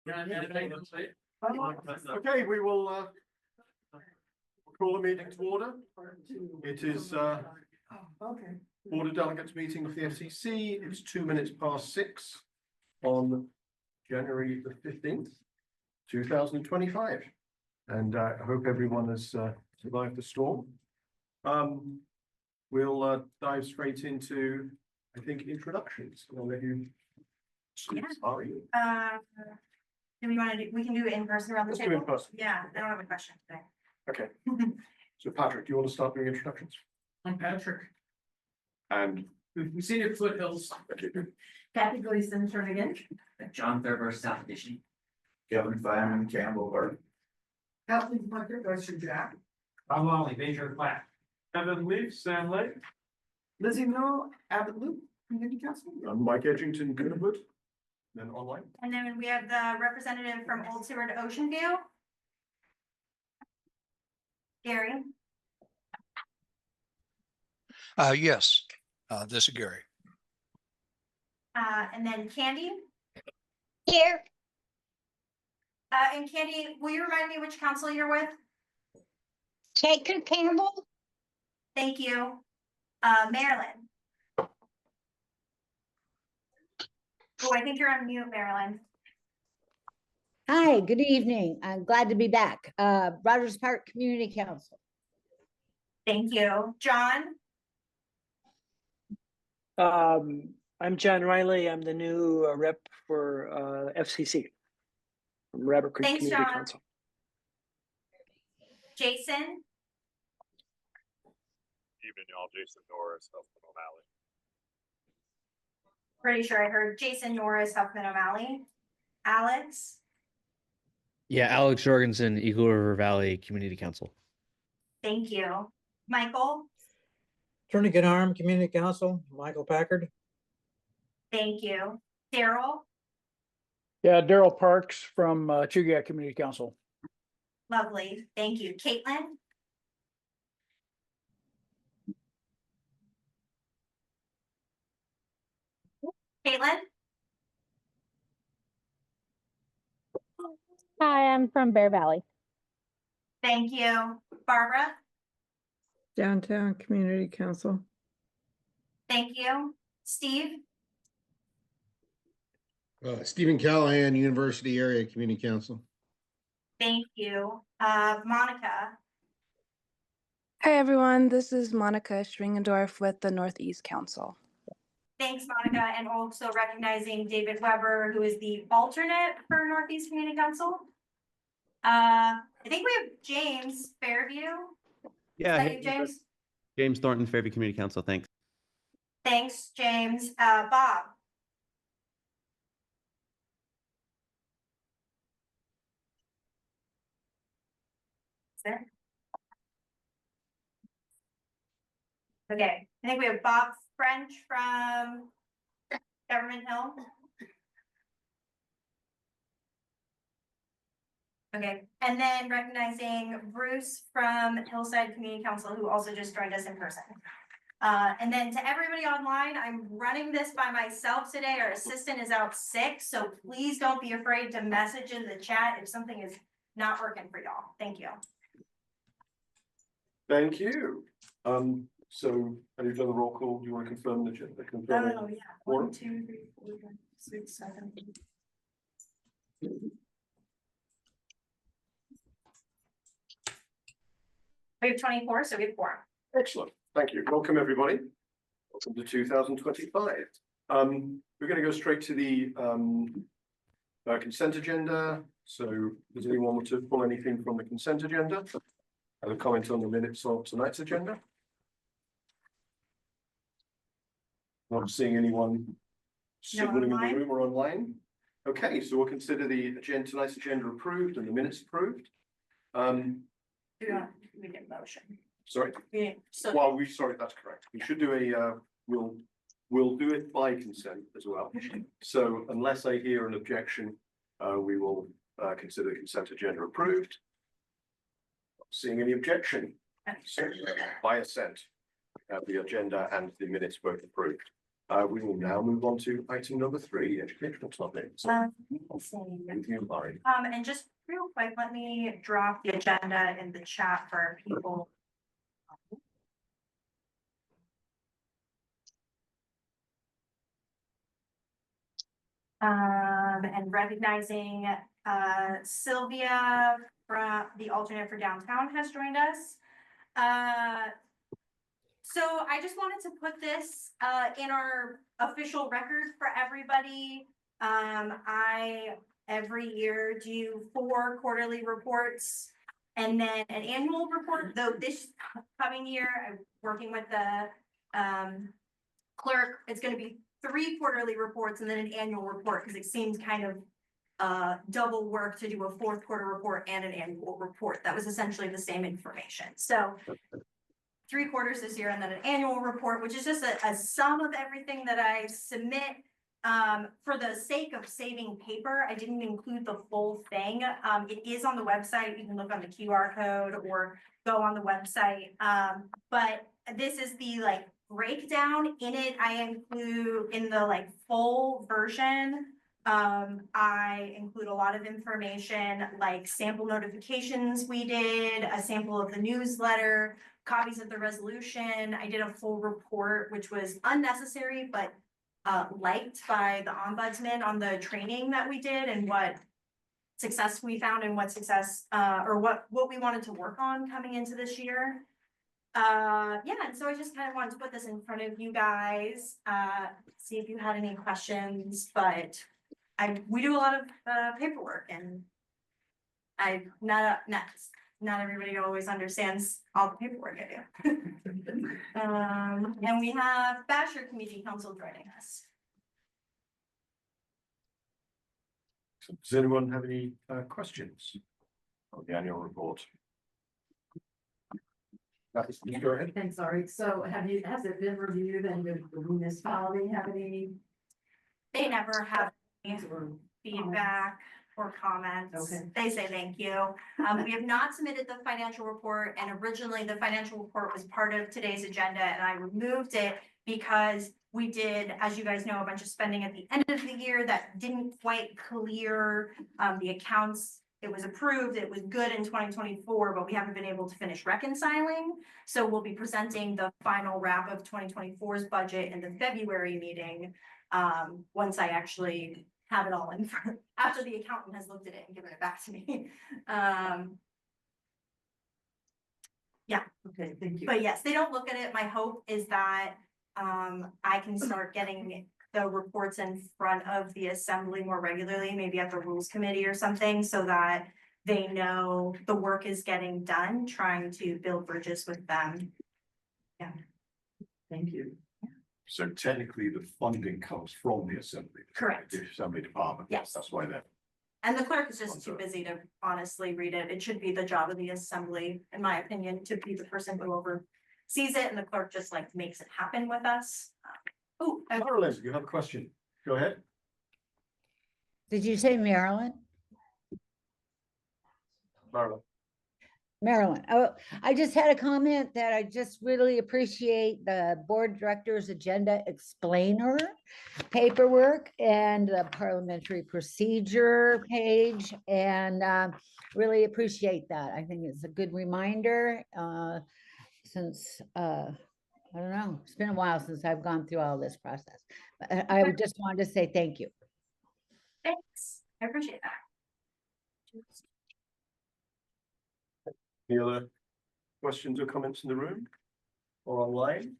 Okay, we will call the meeting to order. It is Board of Delegates meeting of the FCC. It's 2 minutes past 6 on January the 15th, 2025. And I hope everyone has survived the storm. We'll dive straight into, I think, introductions. I'll let you. Are you? Do we want to do, we can do it in person around the Let's table? do it in person. Yeah, I don't have a question today. Okay. So Patrick, do you want to start doing introductions? I'm Patrick. And We've seen it foothills. Kathy Gleason, Jernigan. John Thurber, South Edition. Kevin Fireman, Campbell Burke. Kathleen Plucker, Western Jack. Bob Lally, Beijer Flat. Evan Leaf, Sam Lake. Lizzie Mill, Abbott Loop, Community Council. I'm Mike Edgington, Goodwood. Then online. And then we have the representative from Old Seward to Ocean View. Gary. Yes, this is Gary. And then Candy. Here, And Candy, will you remind me which council you're with? Shaker Campbell. Thank you. Marilyn. Oh, I think you're on mute, Marilyn. Hi, good evening. I'm glad to be back. Rogers Park Community Council. Thank you. John. I'm John Riley. I'm the new rep for FCC from Rabbit Creek Thanks, Community John. Council. Jason. Evening, y'all. Jason Norris, Huffman O'Malley. Pretty sure I heard Jason Norris, Huffman O'Malley. Alex. Yeah, Alex Jorgensen, Eagle River Valley Community Council. Thank you. Michael. Tourniquet Arm Community Council, Michael Packard. Thank you. Daryl. Yeah, Daryl Parks from Chugach Community Council. Lovely. Thank you. Caitlin. Caitlin. Hi, I'm from Bear Valley. Thank you. Barbara. Downtown Community Council. Thank you. Steve. Stephen Callahan, University Area Community Council. Thank you. Monica. Hi, everyone. This is Monica Stringendorf with the Northeast Council. Thanks, Monica, and also recognizing David Weber, who is the alternate for Northeast Community Council. I think we have James Fairview. Yeah, Is that you, James? James Thornton, Fairview Community Council. Thanks. Thanks, James. Bob. Is there? Okay, I think we have Bob French from Government Hill. Okay, and then recognizing Bruce from Hillside Community Council, who also just joined us in person. And then to everybody online, I'm running this by myself today. Our assistant is out sick, so please don't be afraid to message in the chat if something is not working for y'all. Thank you. Thank you. So have you done the roll call? Do you want to confirm the confirm? Oh, yeah. 1, 2, 3, 4, 5, 6, 7, 8. We have 24, so we have 4. Excellent. Thank you. Welcome, everybody. Welcome to 2025. We're going to go straight to the consent agenda. So does anyone want to pull anything from the consent agenda? Have a comment on the minutes of tonight's agenda? Not seeing anyone signaling in the room or online. Okay, so we'll consider the agenda, tonight's agenda approved and the minutes approved. We get motion. Sorry. Yeah, so Well, sorry, that's correct. We should do a we'll do it by consent as well. So unless I hear an objection, we will consider the consent agenda approved. Not seeing any objection. So by assent, the agenda and the minutes both approved. We will now move on to item number 3, educational topics. Let's see. With you, Laurie. And just real quick, let me drop the agenda in the chat for people. And recognizing Sylvia from the alternate for downtown has joined us. So I just wanted to put this in our official record for everybody. I every year do 4 quarterly reports and then an annual report, though this coming year, I'm working with the clerk, it's gonna be 3 quarterly reports and then an annual report, because it seems kind of double work to do a 4th quarter report and an annual report. That was essentially the same information. So 3 quarters this year and then an annual report, which is just a sum of everything that I submit. For the sake of saving paper, I didn't include the full thing. It is on the website. You can look on the QR code or go on the website. But this is the like breakdown. In it, I include in the like full version. I include a lot of information like sample notifications we did, a sample of the newsletter, copies of the resolution. I did a full report, which was unnecessary, but liked by the ombudsman on the training that we did and what success we found and what success or what we wanted to work on coming into this year. Yeah, and so I just kind of wanted to put this in front of you guys, see if you had any questions, but we do a lot of paperwork and not everybody always understands all the paperwork I do. And we have Basher Community Council joining us. So does anyone have any questions on the annual report? Go ahead. Thanks, sorry. So has it been reviewed and did the municipality have any? They never have any feedback or comments. Okay. They say thank you. We have not submitted the financial report, and originally the financial report was part of today's agenda, and I removed it because we did, as you guys know, a bunch of spending at the end of the year that didn't quite clear the accounts. It was approved, it was good in 2024, but we haven't been able to finish reconciling. So we'll be presenting the final wrap of 2024's budget in the February meeting. Once I actually have it all in front, after the accountant has looked at it and given it back to me. Yeah. Okay, thank you. But yes, they don't look at it. My hope is that I can start getting the reports in front of the assembly more regularly, maybe at the rules committee or something, so that they know the work is getting done, trying to build bridges with them. Yeah. Thank you. So technically the funding comes from the assembly. Correct. The assembly department. Yes. That's why they're. And the clerk is just too busy to honestly read it. It should be the job of the assembly, in my opinion, to be the person who oversees it, and the clerk just like makes it happen with us. Oh, Marilyn, you have a question? Go ahead. Did you say Marilyn? Marilyn. Marilyn. Oh, I just had a comment that I just really appreciate the board director's agenda explainer paperwork and the parliamentary procedure page, and really appreciate that. I think it's a good reminder since I don't know, it's been a while since I've gone through all this process. But I just wanted to say thank you. thanks. I appreciate that. Any other questions or comments in the room or online?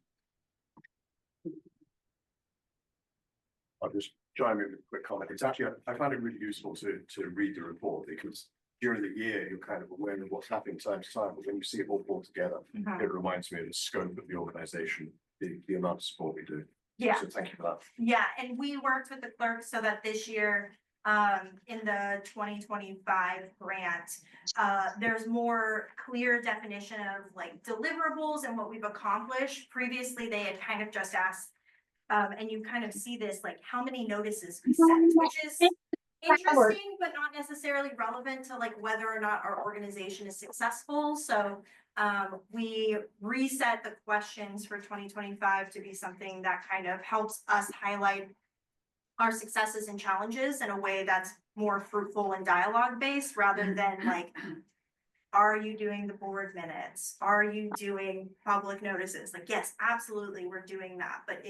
I'll just chime in with a quick comment. It's actually, I find it really useful to read the report, because during the year, you're kind of aware of what's happening time to time, but when you see it all pulled together, it reminds me of the scope of the organization, the amount of support we do. Yeah. So thank you for that. Yeah, and we worked with the clerk so that this year, in the 2025 grant, there's more clear definition of like deliverables and what we've accomplished. Previously, they had kind of just asked, and you kind of see this, like how many notices we sent, which is interesting, but not necessarily relevant to like whether or not our organization is successful. So we reset the questions for 2025 to be something that kind of helps us highlight our successes and challenges in a way that's more fruitful and dialogue based rather than like, are you doing the board minutes? Are you doing public notices? Like, yes, absolutely, we're doing that. But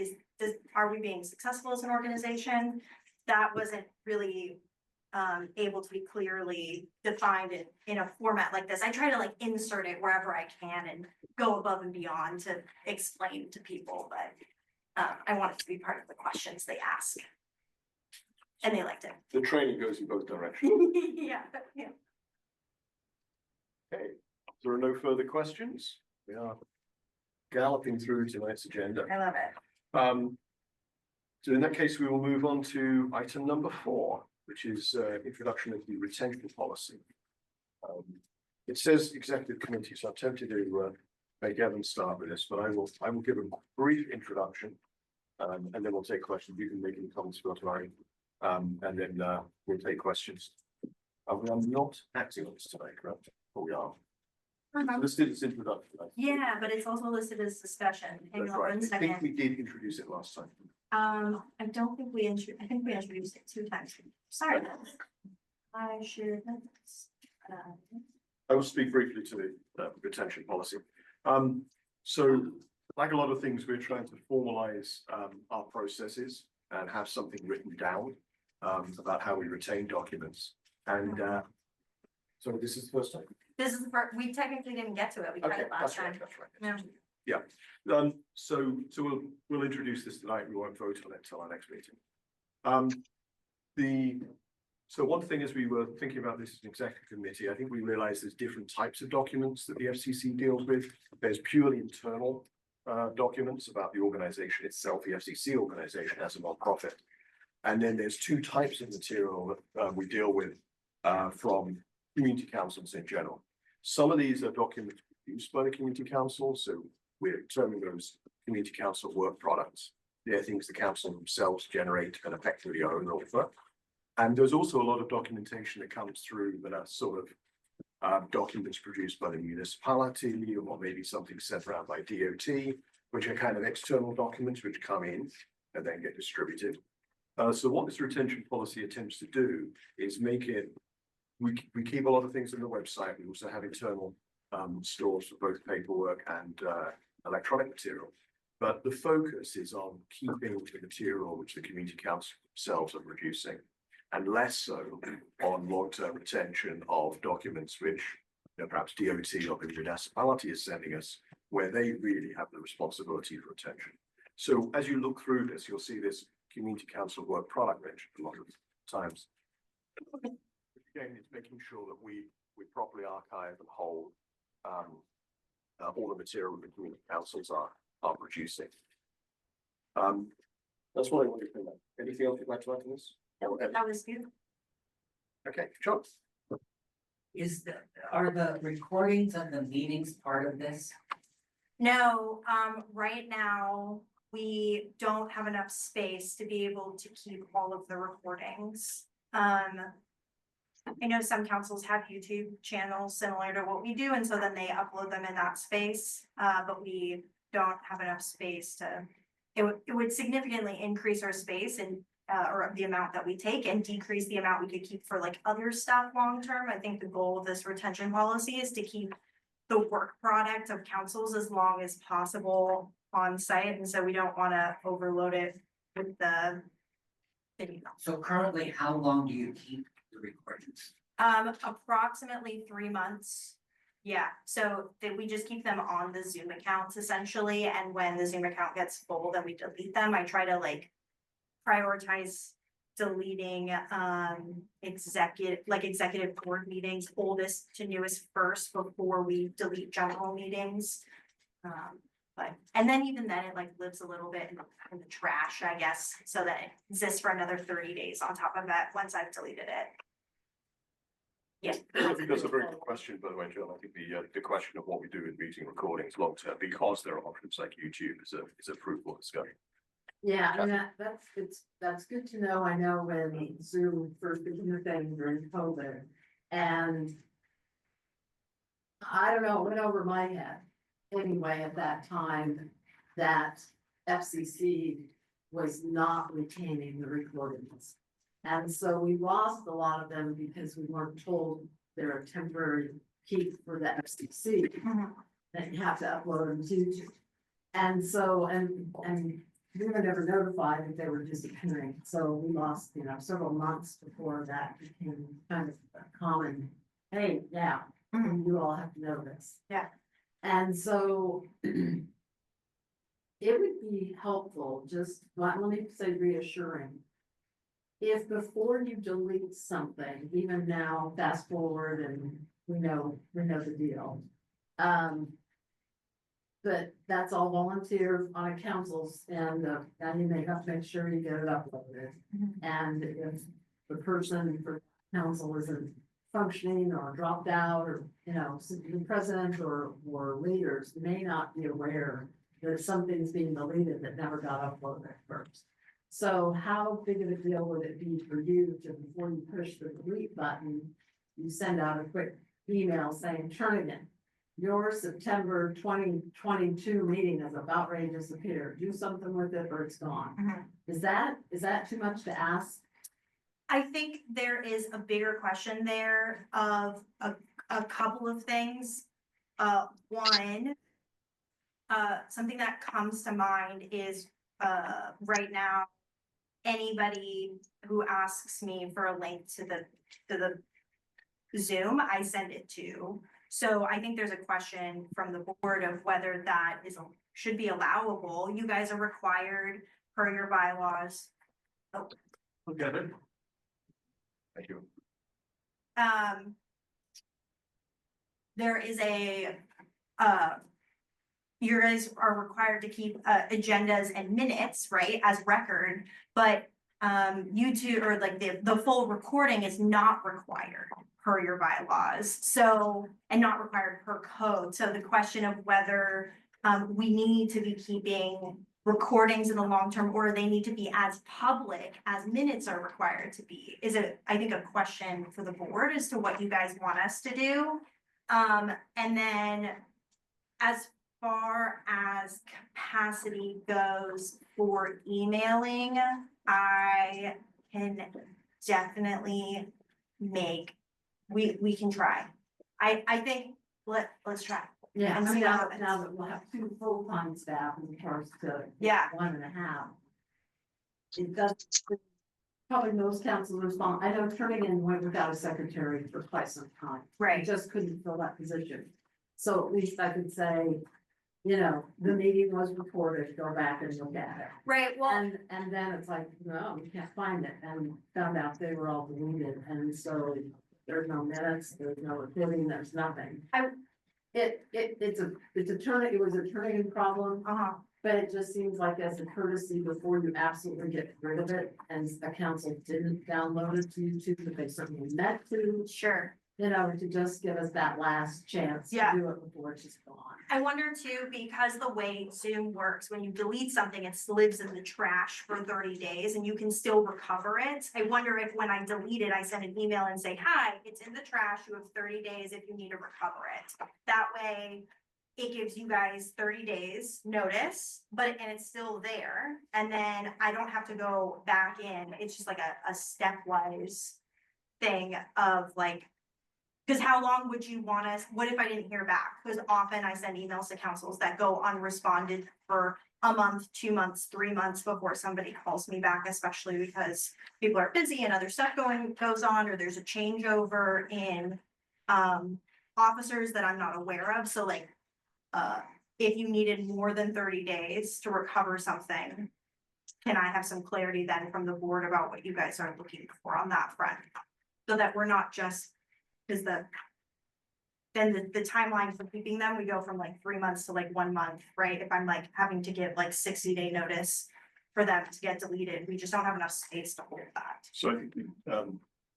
are we being successful as an organization? That wasn't really able to be clearly defined in a format like this. I try to like insert it wherever I can and go above and beyond to explain to people, but I want it to be part of the questions they ask. And they liked it. The training goes in both directions. Yeah, yeah. Okay, if there are no further questions, we are galloping through tonight's agenda. I love it. So in that case, we will move on to item number 4, which is introduction of the retention policy. It says executive committee, so I'm tempted to make Evan start with this, but I will give a brief introduction, and then we'll take questions. You can make any comments for tonight, and then we'll take questions. We are not acting on this tonight, correct? Or we are. Listed as introduction. Yeah, but it's also listed as discussion. Hang That's on right. one I think second. we did introduce it last time. I don't think we I think we introduced it 2 times. Sorry. I should. I will speak briefly to the retention policy. So like a lot of things, we're trying to formalize our processes and have something written down about how we retain documents. And so this is the first time. This is the part, we technically didn't get to it. We tried it last time. That's right. Yeah. Yeah. So we'll introduce this tonight. We won't vote on it till our next meeting. So one thing as we were thinking about this as an executive committee, I think we realized there's different types of documents that the FCC deals with. There's purely internal documents about the organization itself, the FCC organization as a nonprofit. And then there's 2 types of material that we deal with from community councils in general. Some of these are documents produced by the community council, so we're terming those community council work products. They're things the council themselves generate and effectively own or offer. And there's also a lot of documentation that comes through that are sort of documents produced by the municipality or maybe something sent around by DOT, which are kind of external documents which come in and then get distributed. So what this retention policy attempts to do is make it, we keep a lot of things on the website. We also have internal stores for both paperwork and electronic material. But the focus is on keeping the material which the community council themselves are producing, and less so on long-term retention of documents which perhaps DOT or the municipality is sending us, where they really have the responsibility for retention. So as you look through this, you'll see this community council work product mentioned a lot of times. Again, it's making sure that we properly archive and hold all the material the community councils are producing. That's what I wanted to think about. Anything else you'd like to add to this? That was good. Okay, John. Are the recordings of the meetings part of this? No, right now, we don't have enough space to be able to keep all of the recordings. I know some councils have YouTube channels similar to what we do, and so then they upload them in that space, but we don't have enough space to, it would significantly increase our space and or the amount that we take and decrease the amount we could keep for like other stuff long-term. I think the goal of this retention policy is to keep the work product of councils as long as possible on site. And so we don't want to overload it with the video. So currently, how long do you keep the recordings? Approximately 3 months. Yeah, so that we just keep them on the Zoom accounts essentially. And when the Zoom account gets full, then we delete them. I try to like prioritize deleting executive board meetings, oldest to newest first before we delete general meetings. And then even then it like lives a little bit in the trash, I guess, so that it exists for another 30 days on top of that once I've deleted it. Yeah. I think that's a very good question, by the way, John. I think the question of what we do with meeting recordings long term, because there are options like YouTube, is a fruitful discussion. Yeah, I mean, that's good to know. I know when Zoom first became a thing during COVID, and I don't know, it went over my head anyway at that time that FCC was not retaining the recordings. And so we lost a lot of them because we weren't told they're a temporary keep for the FCC. That you have to upload them to YouTube. And so, and we were never notified that they were disappearing. So we lost, several months before that became kind of a common, hey, yeah, you all have to know this. Yeah. And so it would be helpful, just, let me say reassuring. If before you delete something, even now, fast forward and we know the deal. But that's all volunteer on a council's and you may have to make sure you get it uploaded. And if the person for council isn't functioning or dropped out or, the president or leaders may not be aware that something's being deleted that never got uploaded first. So how big of a deal would it be for you to, before you push the delete button, you send out a quick email saying, Jernigan, your September 2022 meeting is about ready to disappear. Do something with it or it's gone. Is that too much to ask? I think there is a bigger question there of a couple of things. One, something that comes to mind is right now, anybody who asks me for a link to the Zoom, I send it to. So I think there's a question from the board of whether that should be allowable. You guys are required per your bylaws. Look at it. Thank you. There is you guys are required to keep agendas and minutes, right, as record, but YouTube or like the full recording is not required per your bylaws. So, and not required per code. So the question of whether we need to be keeping recordings in the long term or they need to be as public as minutes are required to be is I think a question for the board as to what you guys want us to do. And then as far as capacity goes for emailing, I can definitely we can try. I think let's try. Yeah, And I see mean, what now happens. that we'll have 2 full-time staff in regards to Yeah. 1.5. It does, probably most councils respond. I know Jernigan went without a secretary for quite some time. Right. He just couldn't fill that position. So at least I could say, the meeting was recorded, go back and look at it. Right, well. And then it's like, no, we can't find it, and found out they were all deleted, and so there's no minutes, there's no recording, there's nothing. It was a Jernigan problem. But it just seems like as a courtesy before you absolutely get rid of it, and the council didn't download it to YouTube, but they certainly meant to. Sure. To just give us that last chance to do it before it's just gone. I wonder too, because the way Zoom works, when you delete something, it lives in the trash for 30 days and you can still recover it. I wonder if when I delete it, I send an email and say, hi, it's in the trash. You have 30 days if you need to recover it. That way it gives you guys 30 days notice, and it's still there. And then I don't have to go back in. It's just like a stepwise thing of like, because how long would you want us, what if I didn't hear back? Because often I send emails to councils that go unresponded for a month, 2 months, 3 months before somebody calls me back, especially because people are busy and other stuff goes on, or there's a changeover in officers that I'm not aware of. So like, if you needed more than 30 days to recover something, can I have some clarity then from the board about what you guys are looking for on that front? So that we're not just, because the timeline for keeping them, we go from like 3 months to like 1 month, right? If I'm like having to give like 60-day notice for them to get deleted, we just don't have enough space to hold that. So I think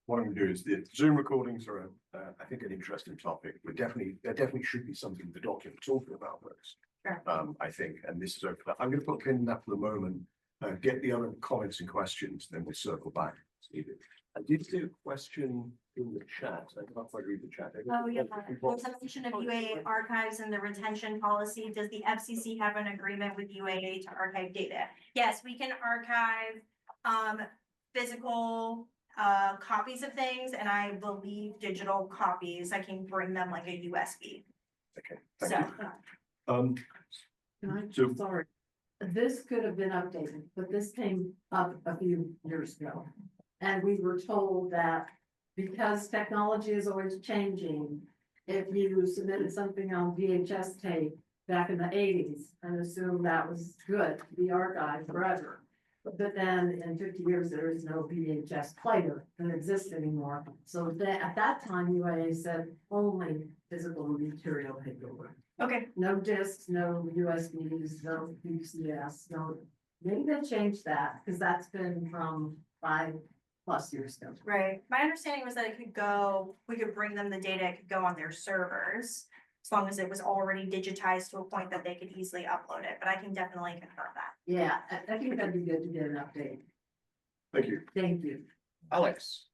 what I'm gonna do is the Zoom recordings are, I think, an interesting topic. There definitely should be something in the document talking about those. Sure. I think, and this is over. I'm gonna put a pin in that for the moment. get the other comments and questions, then we'll circle back. I did see a question in the chat. I can't quite read the chat. Oh, yeah, there's a mention of UAA archives and the retention policy. Does the FCC have an agreement with UAA to archive data? Yes, we can archive, physical, copies of things, and I believe digital copies. I can bring them like a USB. Okay, So, thank you. So- Sorry, this could have been updated, but this came up a few years ago. And we were told that because technology is always changing, if you submitted something on VHS tape back in the eighties and assumed that was good to be archived forever. But then in 50 years, there is no VHS player that exists anymore. So that at that time, UAA said only physical material paperwork. okay, No discs, no USBs, no PCS, no, maybe they changed that, because that's been from 5+ years ago. right. My understanding was that it could go, we could bring them the data, it could go on their servers. As long as it was already digitized to a point that they could easily upload it, but I can definitely confirm that. Yeah, I think that'd be good to get an update. Thank you. Thank you. Alex,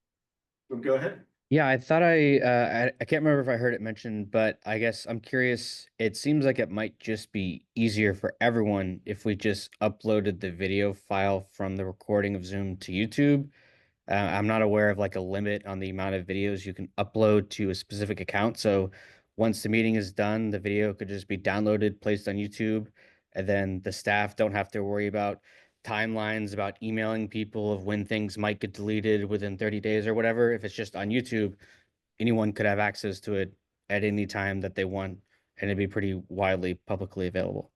go ahead. Yeah, I thought I can't remember if I heard it mentioned, but I guess I'm curious. It seems like it might just be easier for everyone if we just uploaded the video file from the recording of Zoom to YouTube. I'm not aware of like a limit on the amount of videos you can upload to a specific account. So once the meeting is done, the video could just be downloaded, placed on YouTube, and then the staff don't have to worry about timelines about emailing people of when things might get deleted within 30 days or whatever. If it's just on YouTube, anyone could have access to it at any time that they want, and it'd be pretty widely publicly available.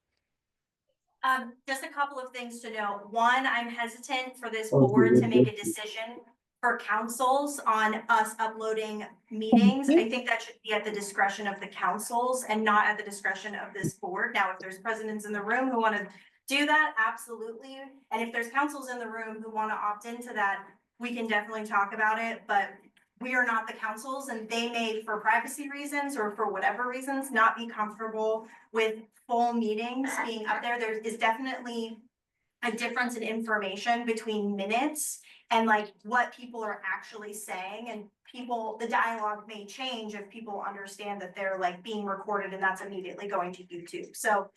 Just a couple of things to note. One, I'm hesitant for this board to make a decision for councils on us uploading meetings. I think that should be at the discretion of the councils and not at the discretion of this board. Now, if there's presidents in the room who want to do that, absolutely. And if there's councils in the room who want to opt into that, we can definitely talk about it, but we are not the councils, and they may, for privacy reasons or for whatever reasons, not be comfortable with full meetings being up there. There is definitely a difference in information between minutes and like what people are actually saying, and the dialogue may change if people understand that they're like being recorded and that's immediately going to YouTube. So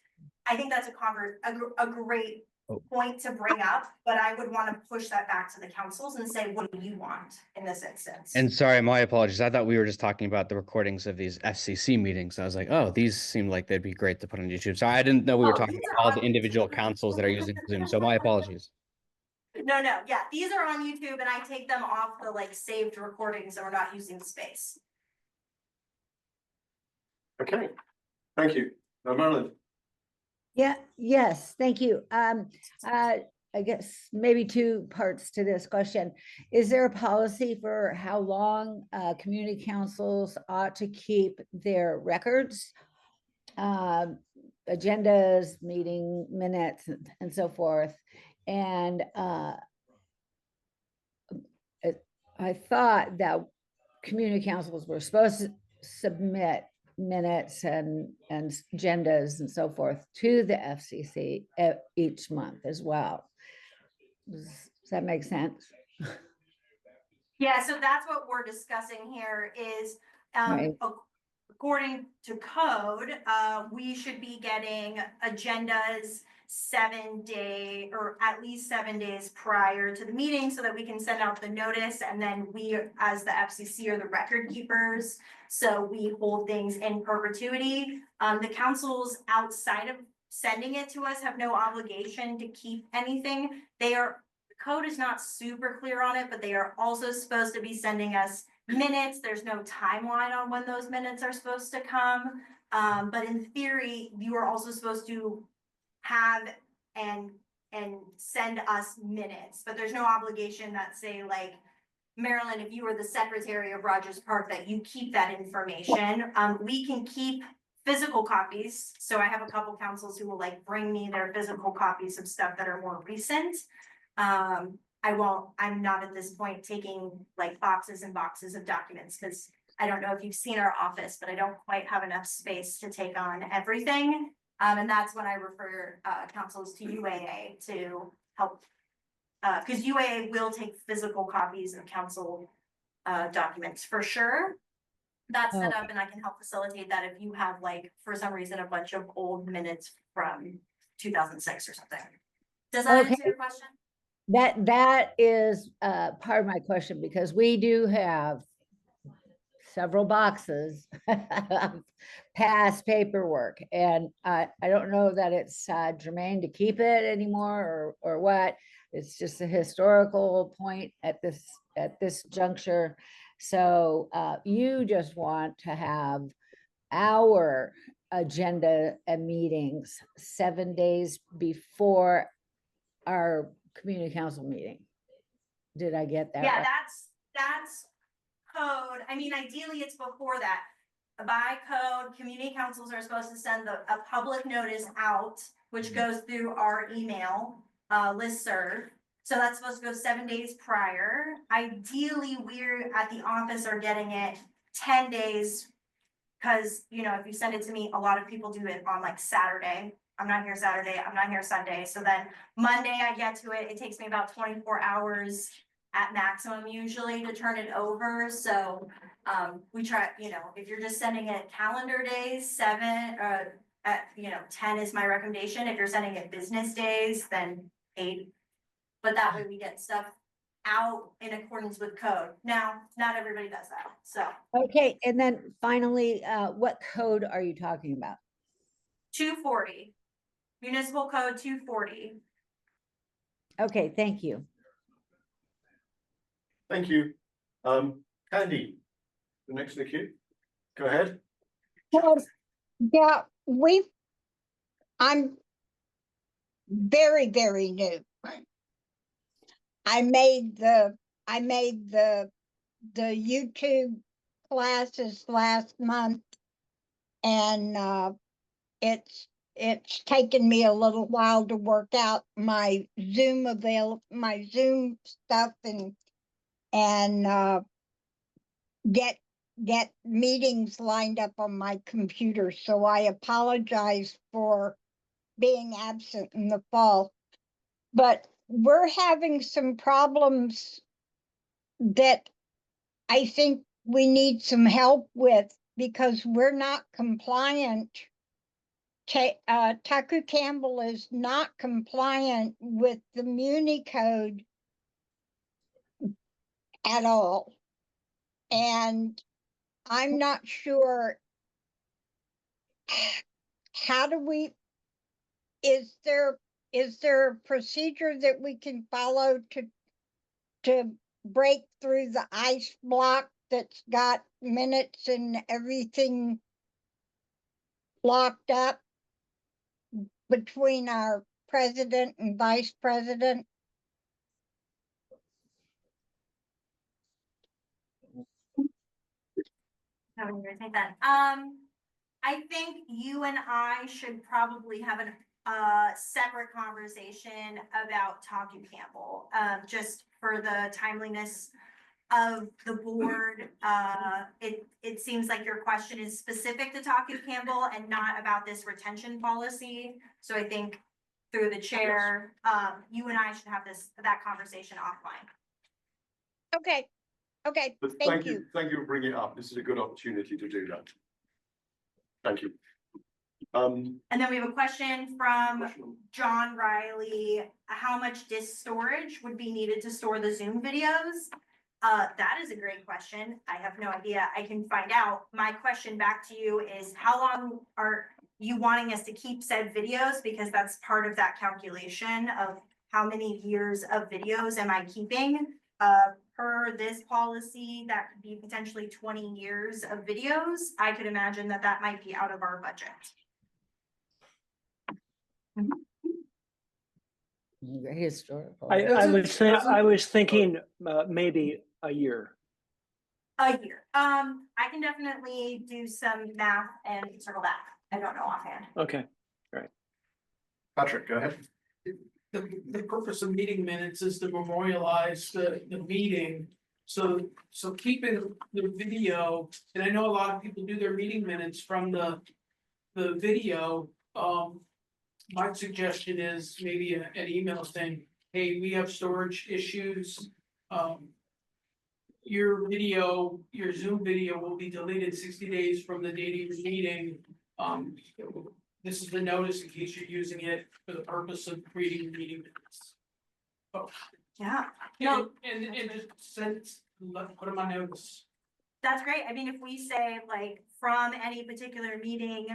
I think that's a great point to bring up, but I would want to push that back to the councils and say, what do you want in this instance? And sorry, my apologies. I thought we were just talking about the recordings of these FCC meetings. I was like, oh, these seem like they'd be great to put on YouTube. So I didn't know we were talking about all the individual councils that are using Zoom. So my apologies. No, yeah, these are on YouTube and I take them off the like saved recordings and we're not using space. Okay, thank you. Marilyn. Yeah, yes, thank you. I guess maybe two parts to this question. Is there a policy for how long community councils ought to keep their records? Agendas, meeting minutes, and so forth. And I thought that community councils were supposed to submit minutes and agendas and so forth to the FCC each month as well. Does that make sense? Yeah, so that's what we're discussing here is, Right. according to code, we should be getting agendas 7 day or at least 7 days prior to the meeting so that we can send out the notice, and then we as the FCC are the record keepers, so we hold things in perpetuity. The councils outside of sending it to us have no obligation to keep anything. The code is not super clear on it, but they are also supposed to be sending us minutes. There's no timeline on when those minutes are supposed to come. But in theory, you are also supposed to have and send us minutes, but there's no obligation that say like, Marilyn, if you were the secretary of Rogers Park, that you keep that information. We can keep physical copies. So I have a couple councils who will like bring me their physical copies of stuff that are more recent. I'm not at this point taking like boxes and boxes of documents because I don't know if you've seen our office, but I don't quite have enough space to take on everything. And that's when I refer councils to UAA to help. Cause UAA will take physical copies of council documents for sure. That's set up and I can help facilitate that if you have like, for some reason, a bunch of old minutes from 2006 or something. Does that Okay. answer your question? That is part of my question, because we do have several boxes of past paperwork, and I don't know that it's germane to keep it anymore or what. It's just a historical point at this juncture. So you just want to have our agenda and meetings 7 days before our community council meeting. Did I get that Yeah, right? that's code. I mean, ideally it's before that. By code, community councils are supposed to send a public notice out, which goes through our email listserv. So that's supposed to go 7 days prior. Ideally, we're at the office are getting it 10 days. Cause you know, if you send it to me, a lot of people do it on like Saturday. I'm not here Saturday, I'm not here Sunday. So then Monday I get to it. It takes me about 24 hours at maximum usually to turn it over. So we try, you know, if you're just sending it calendar days, 7 10 is my recommendation. If you're sending it business days, then 8. But that way we get stuff out in accordance with code. Now, not everybody does that, so. Okay, and then finally, what code are you talking about? 240, municipal code 240. Okay, thank you. Thank you. Candy, the next in the queue. Go ahead. Yeah, I'm very, very new. I made the YouTube classes last month, and it's taken me a little while to work out my Zoom stuff and get meetings lined up on my computer. So I apologize for being absent in the fall, but we're having some problems that I think we need some help with, because we're not compliant. Tucker Campbell is not compliant with the Muni Code at all. And I'm not sure, how do we, is there a procedure that we can follow to break through the ice block that's got minutes and everything locked up between our president and vice president? How are you gonna take that? I think you and I should probably have a separate conversation about Taku Campbell, just for the timeliness of the board. It seems like your question is specific to Taku Campbell and not about this retention policy. So I think through the chair, you and I should have that conversation offline. Okay, But thank you. Thank you for bringing it up. This is a good opportunity to do that. Thank you. And then we have a question from John Riley. How much disk storage would be needed to store the Zoom videos? That is a great question. I have no idea. I can find out. My question back to you is, how long are you wanting us to keep said videos? Because that's part of that calculation of how many years of videos am I keeping? Per this policy, that could be potentially 20 years of videos. I could imagine that might be out of our budget. Historical. I was thinking maybe a year. A year. I can definitely do some math and circle back. I don't know offhand. Okay, all right. Patrick, go ahead. The purpose of meeting minutes is to memorialize the meeting. So keeping the video, and I know a lot of people do their meeting minutes from the video. My suggestion is maybe an email saying, hey, we have storage issues. Your video, your Zoom video will be deleted 60 days from the date of your meeting. This is the notice in case you're using it for the purpose of creating meeting minutes. Oh, Yeah. and just send, put them on notice. That's great. I mean, if we say like from any particular meeting,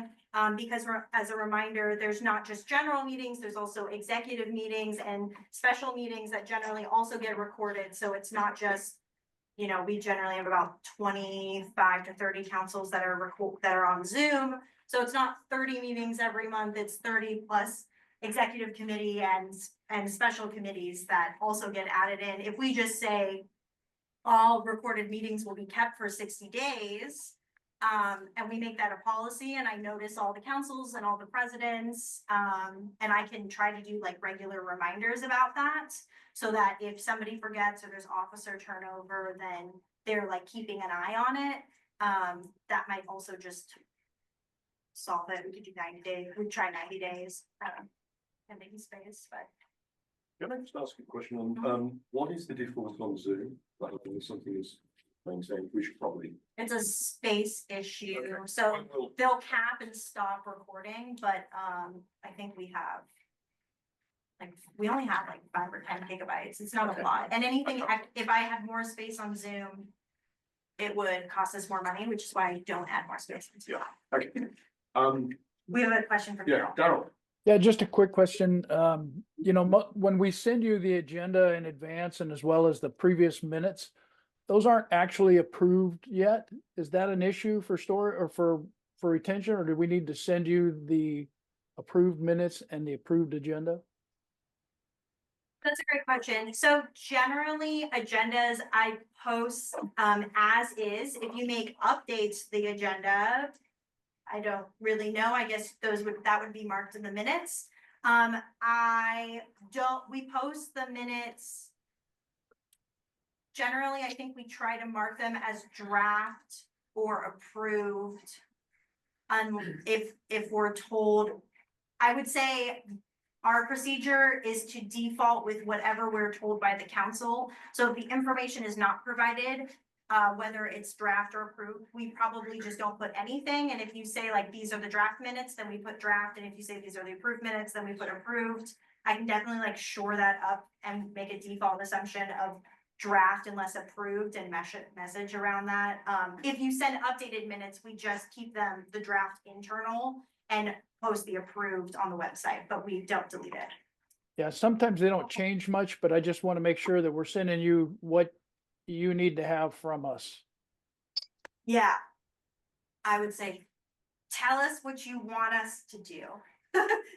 because as a reminder, there's not just general meetings, there's also executive meetings and special meetings that generally also get recorded. So it's not just, you know, we generally have about 25 to 30 councils that are on Zoom. So it's not 30 meetings every month, it's 30 plus executive committee and special committees that also get added in. If we just say all recorded meetings will be kept for 60 days, and we make that a policy, and I notice all the councils and all the presidents, and I can try to do like regular reminders about that, so that if somebody forgets or there's officer turnover, then they're like keeping an eye on it. That might also just solve it. We could do 90 days, we'd try 90 days, pending space, but. Can I just ask a question on, what is the default on Zoom? Like, something is saying we should probably. It's a space issue, so they'll cap and stop recording, but, I think we have. Like, we only have like 5 or 10 gigabytes, it's not a lot, and anything, if I had more space on Zoom, it would cost us more money, which is why I don't add more space. Yeah, okay. We have a question from Yeah, Daryl. Daryl. Yeah, just a quick question. You know, when we send you the agenda in advance and as well as the previous minutes, those aren't actually approved yet. Is that an issue for store or for retention, or do we need to send you the approved minutes and the approved agenda? That's a great question. So generally agendas I post as is. If you make updates to the agenda, I don't really know. I guess that would be marked in the minutes. We post the minutes. Generally, I think we try to mark them as draft or approved. If we're told, I would say our procedure is to default with whatever we're told by the council. So if the information is not provided, whether it's draft or approved, we probably just don't put anything. And if you say like, these are the draft minutes, then we put draft. And if you say these are the approved minutes, then we put approved. I can definitely like shore that up and make a default assumption of draft unless approved and message around that. If you send updated minutes, we just keep them the draft internal and post the approved on the website, but we don't delete it. Yeah, sometimes they don't change much, but I just want to make sure that we're sending you what you need to have from us. Yeah. I would say, tell us what you want us to do.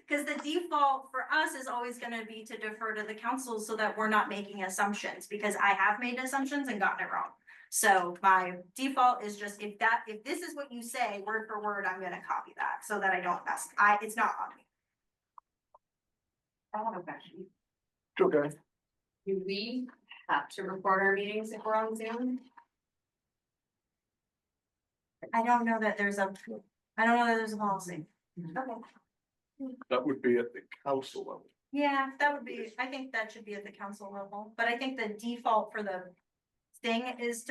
Because the default for us is always going to be to defer to the council so that we're not making assumptions, because I have made assumptions and gotten it wrong. So my default is just if this is what you say word for word, I'm going to copy that so that I don't mess. It's not on me. I have a question. Okay. Do we have to record our meetings if we're on Zoom? I don't know that there's a policy. Okay. That would be at the council level. Yeah, that would be, I think that should be at the council level, but I think the default for the thing is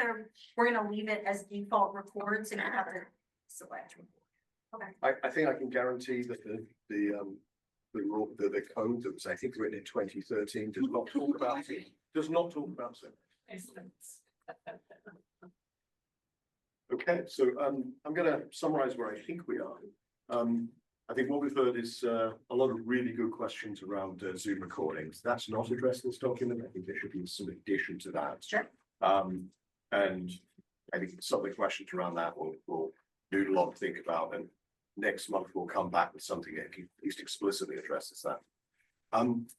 we're gonna leave it as default records and you have to select. Okay. I think I can guarantee that the code that was, I think, written in 2013 does not talk about it. Does not talk about it. Okay, so I'm gonna summarize where I think we are. I think what we've heard is a lot of really good questions around Zoom recordings. That's not addressed in this document. I think there should be some addition to that. Sure. And I think some of the questions around that will do a lot to think about. And next month we'll come back with something that at least explicitly addresses that.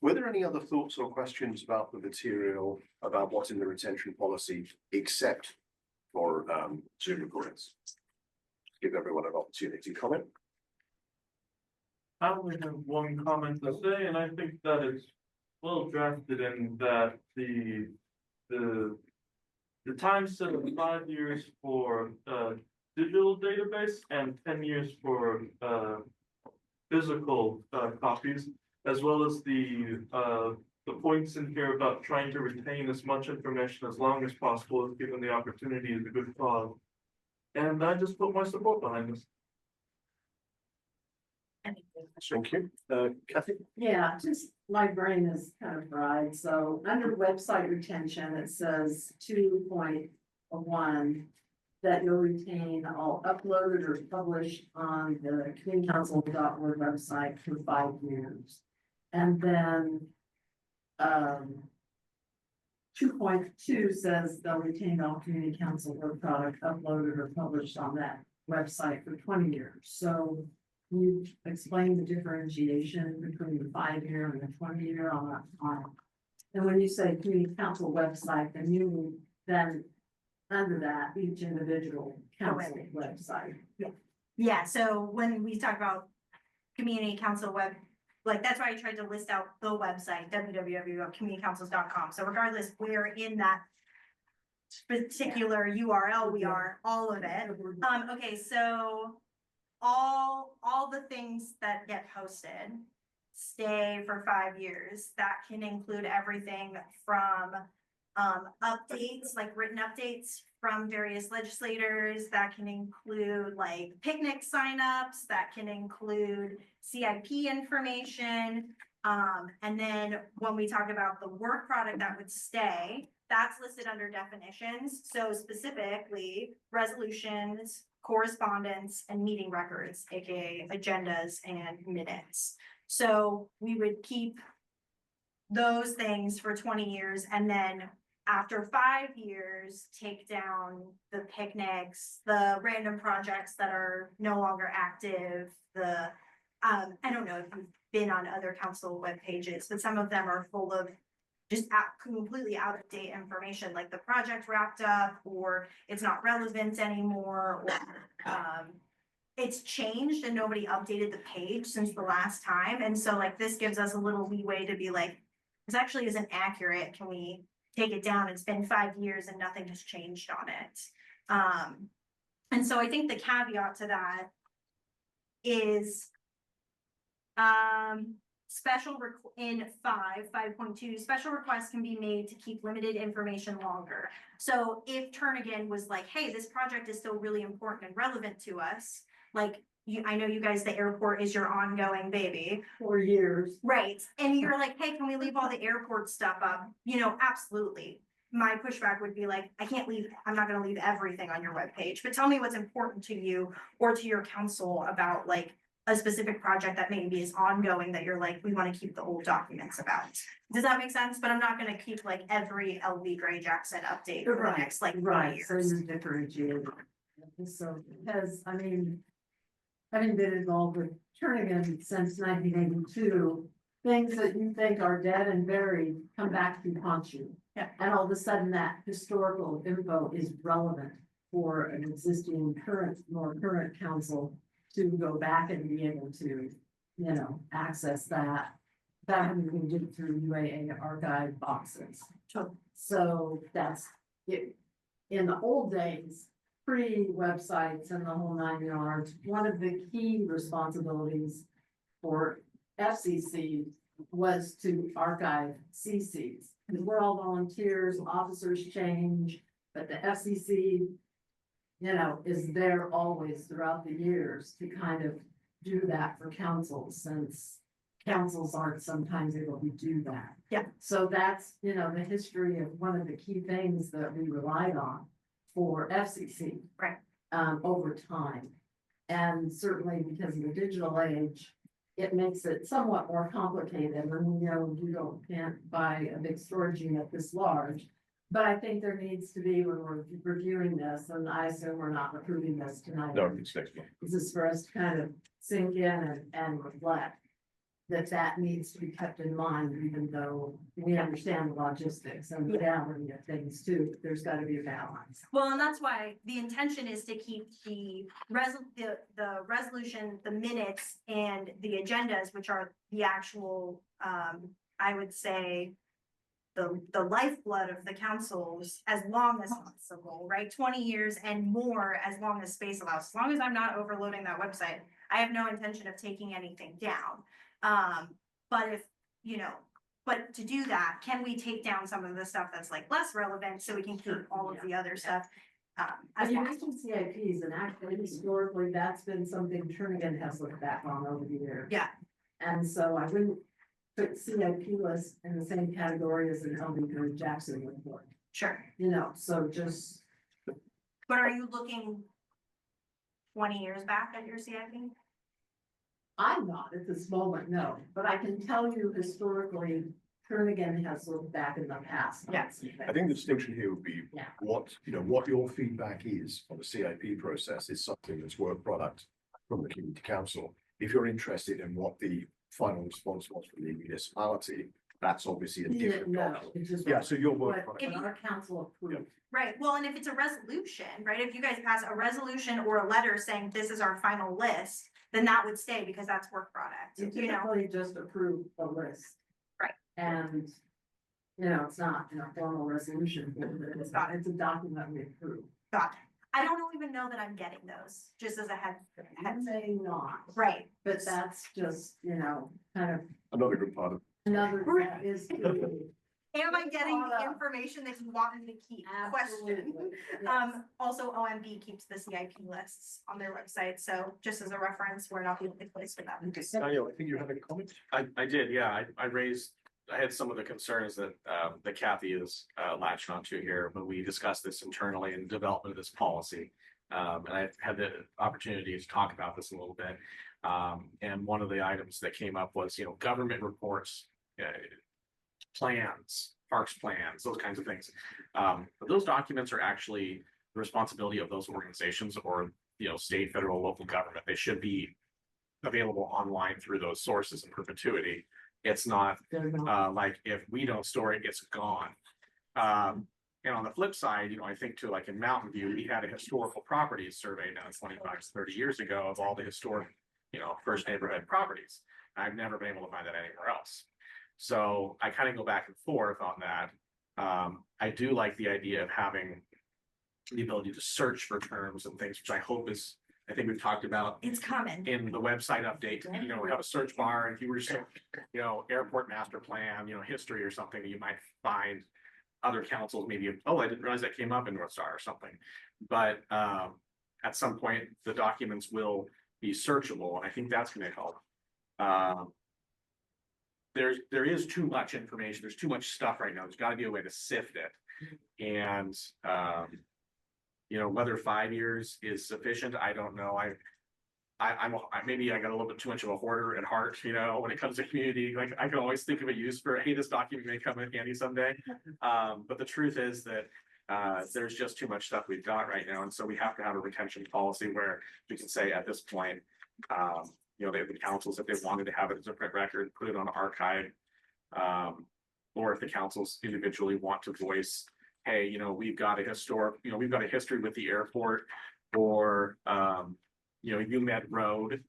Were there any other thoughts or questions about the material, about what's in the retention policy, except for Zoom recordings? Give everyone an opportunity to comment. I only have one comment to say, and I think that it's well drafted in that the time set of 5 years for digital database and 10 years for physical copies, as well as the the points in here about trying to retain as much information as long as possible, if given the opportunity, is a good cause. And I just put my support behind this. Thank you. Kathy? Yeah, just my brain is kind of fried, so under website retention, it says 2.1. That you'll retain all uploaded or published on the communitycouncil.org website for 5 years. And then 2.2 says they'll retain all community council work product uploaded or published on that website for 20 years. So you explain the differentiation between the 5-year and the 20-year on. And when you say community council website, then you then under that, each individual council website. Yeah, so when we talk about community council web, like that's why I tried to list out the website, www.communitycouncils.com. So regardless, where in that particular URL we are, all of it. Okay, so all the things that get posted stay for 5 years. That can include everything from updates, like written updates from various legislators. That can include like picnic signups, that can include CIP information. And then when we talk about the work product that would stay, that's listed under definitions. So specifically resolutions, correspondence, and meeting records, aka agendas and minutes. So we would keep those things for 20 years, and then after 5 years, take down the picnics, the random projects that are no longer active, the, I don't know if you've been on other council web pages, but some of them are full of just completely out of date information, like the project wrapped up, or it's not relevant anymore, or it's changed and nobody updated the page since the last time. And so like this gives us a little leeway to be like, this actually isn't accurate. Can we take it down? It's been 5 years and nothing has changed on it. And so I think the caveat to that is in 5.2, special requests can be made to keep limited information longer. So if Turnigan was like, hey, this project is still really important and relevant to us, like I know you guys, the airport is your ongoing baby. 4 years. Right. And you're like, hey, can we leave all the airport stuff up? You know, absolutely. My pushback would be like, I'm not gonna leave everything on your webpage, but tell me what's important to you or to your council about like a specific project that maybe is ongoing that you're like, we want to keep the old documents about. Does that make sense? But I'm not gonna keep like every LV Gray Jackson update for the next like 20 years. So you're differentiated. So, because I mean, having been involved with Turnigan since 1982, things that you think are dead and buried come back to haunt you. Yeah. And all of a sudden that historical info is relevant for an existing more current council to go back and be able to, you know, access that. That we can do through UAA archive boxes. So that's it. In the old days, pre-websites and the whole 9 yards, one of the key responsibilities for FCC was to archive CCs. Because we're all volunteers, officers change, but the FCC, you know, is there always throughout the years to kind of do that for councils, since councils aren't sometimes able to do that. Yeah. So that's, you know, the history of one of the key things that we relied on for FCC. Right. Over time. And certainly because of the digital age, it makes it somewhat more complicated. And you know, you can't buy a big storage unit this large. But I think there needs to be, when we're reviewing this, and I assume we're not approving this tonight. No, it's next one. This is for us to kind of sink in and reflect that needs to be kept in mind, even though we understand the logistics and the reality of things too. There's got to be a balance. Well, and that's why the intention is to keep the resolution, the minutes, and the agendas, which are the actual, I would say, the lifeblood of the councils, as long as possible, right? 20 years and more, as long as space allows. As long as I'm not overloading that website, I have no intention of taking anything down. But if, you know, But to do that, can we take down some of the stuff that's like less relevant so we can keep all of the other stuff? As You possible? mentioned CIPs, and actually historically, that's been something Turnigan has looked back on over the years. Yeah, And so I wouldn't put CIP list in the same category as an Elder Jackson report, sure. you know, so just. But are you looking 20 years back at your CIP? I'm not at this moment, no, but I can tell you historically, Turnigan has looked back in the past. Yes. I think the distinction here would be Yeah. what, what your feedback is on the CIP process is something that's work product from the community council. If you're interested in what the final response was from the municipality, that's obviously a different document. It's just. Yeah, so your work What product. our council approved. Right, well, and if it's a resolution, right, if you guys pass a resolution or a letter saying this is our final list, then that would stay because that's work product, You you know? typically just approve a list. Right. And, you know, it's not in a formal resolution, it's not, it's a document we approve. Got it. I don't even know that I'm getting those, just as a head. I'm saying not. Right. But that's just, you know, kind of Another good part of. another, that is. Am I getting the information that you want me to keep? Question. Also OMB keeps the CIP lists on their website, so just as a reference, we're not the only place for that. Daniel, I think you had a comment. I did, yeah, I had some of the concerns that, that Kathy is, latching onto here, but we discussed this internally in development of this policy. And I had the opportunity to talk about this a little bit. And one of the items that came up was, government reports, plans, parks plans, those kinds of things. But those documents are actually the responsibility of those organizations or, state, federal, local government. They should be available online through those sources in perpetuity. It's not like if we don't store it, it's gone. And on the flip side, I think too, like in Mountain View, we had a historical properties survey done 25 to 30 years ago of all the historic, first neighborhood properties. I've never been able to find that anywhere else. So I kind of go back and forth on that. I do like the idea of having the ability to search for terms and things, which I hope is, I think we've talked about It's coming. in the website update, we have a search bar, and if you were just, airport master plan, history or something, you might find other councils, maybe, oh, I didn't realize that came up in North Star or something. But at some point, the documents will be searchable, and I think that's gonna help. There is too much information, there's too much stuff right now, there's gotta be a way to sift it. And whether 5 years is sufficient, I don't know. Maybe I got a little bit too much of a hoarder at heart, when it comes to community, like I can always think of a use for, hey, this document may come in handy someday. But the truth is that there's just too much stuff we've got right now. And so we have to have a retention policy where we can say at this point, the councils, if they wanted to have it as a print record, put it on archive. Or if the councils individually want to voice, hey, we've got a history with the airport, or UMed Road,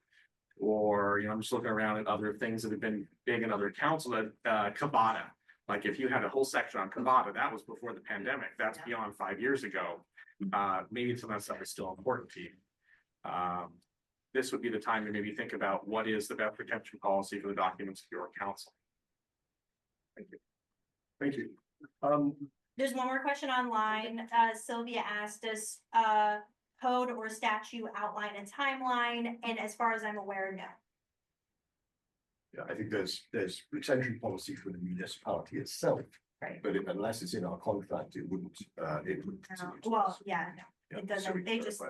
or I'm just looking around at other things that have been big in other council, Cabana. Like if you had a whole section on Cabana, that was before the pandemic, that's beyond 5 years ago. Maybe some of that stuff is still important to you. This would be the time to maybe think about what is the best retention policy for the documents of your council. Thank you. Thank you. There's one more question online. Sylvia asked us, code or statute outline a timeline, and as far as I'm aware, no. Yeah, I think there's retention policy for the municipality itself. Right. But unless it's in our contract, it wouldn't. Well, yeah, no, it doesn't. They just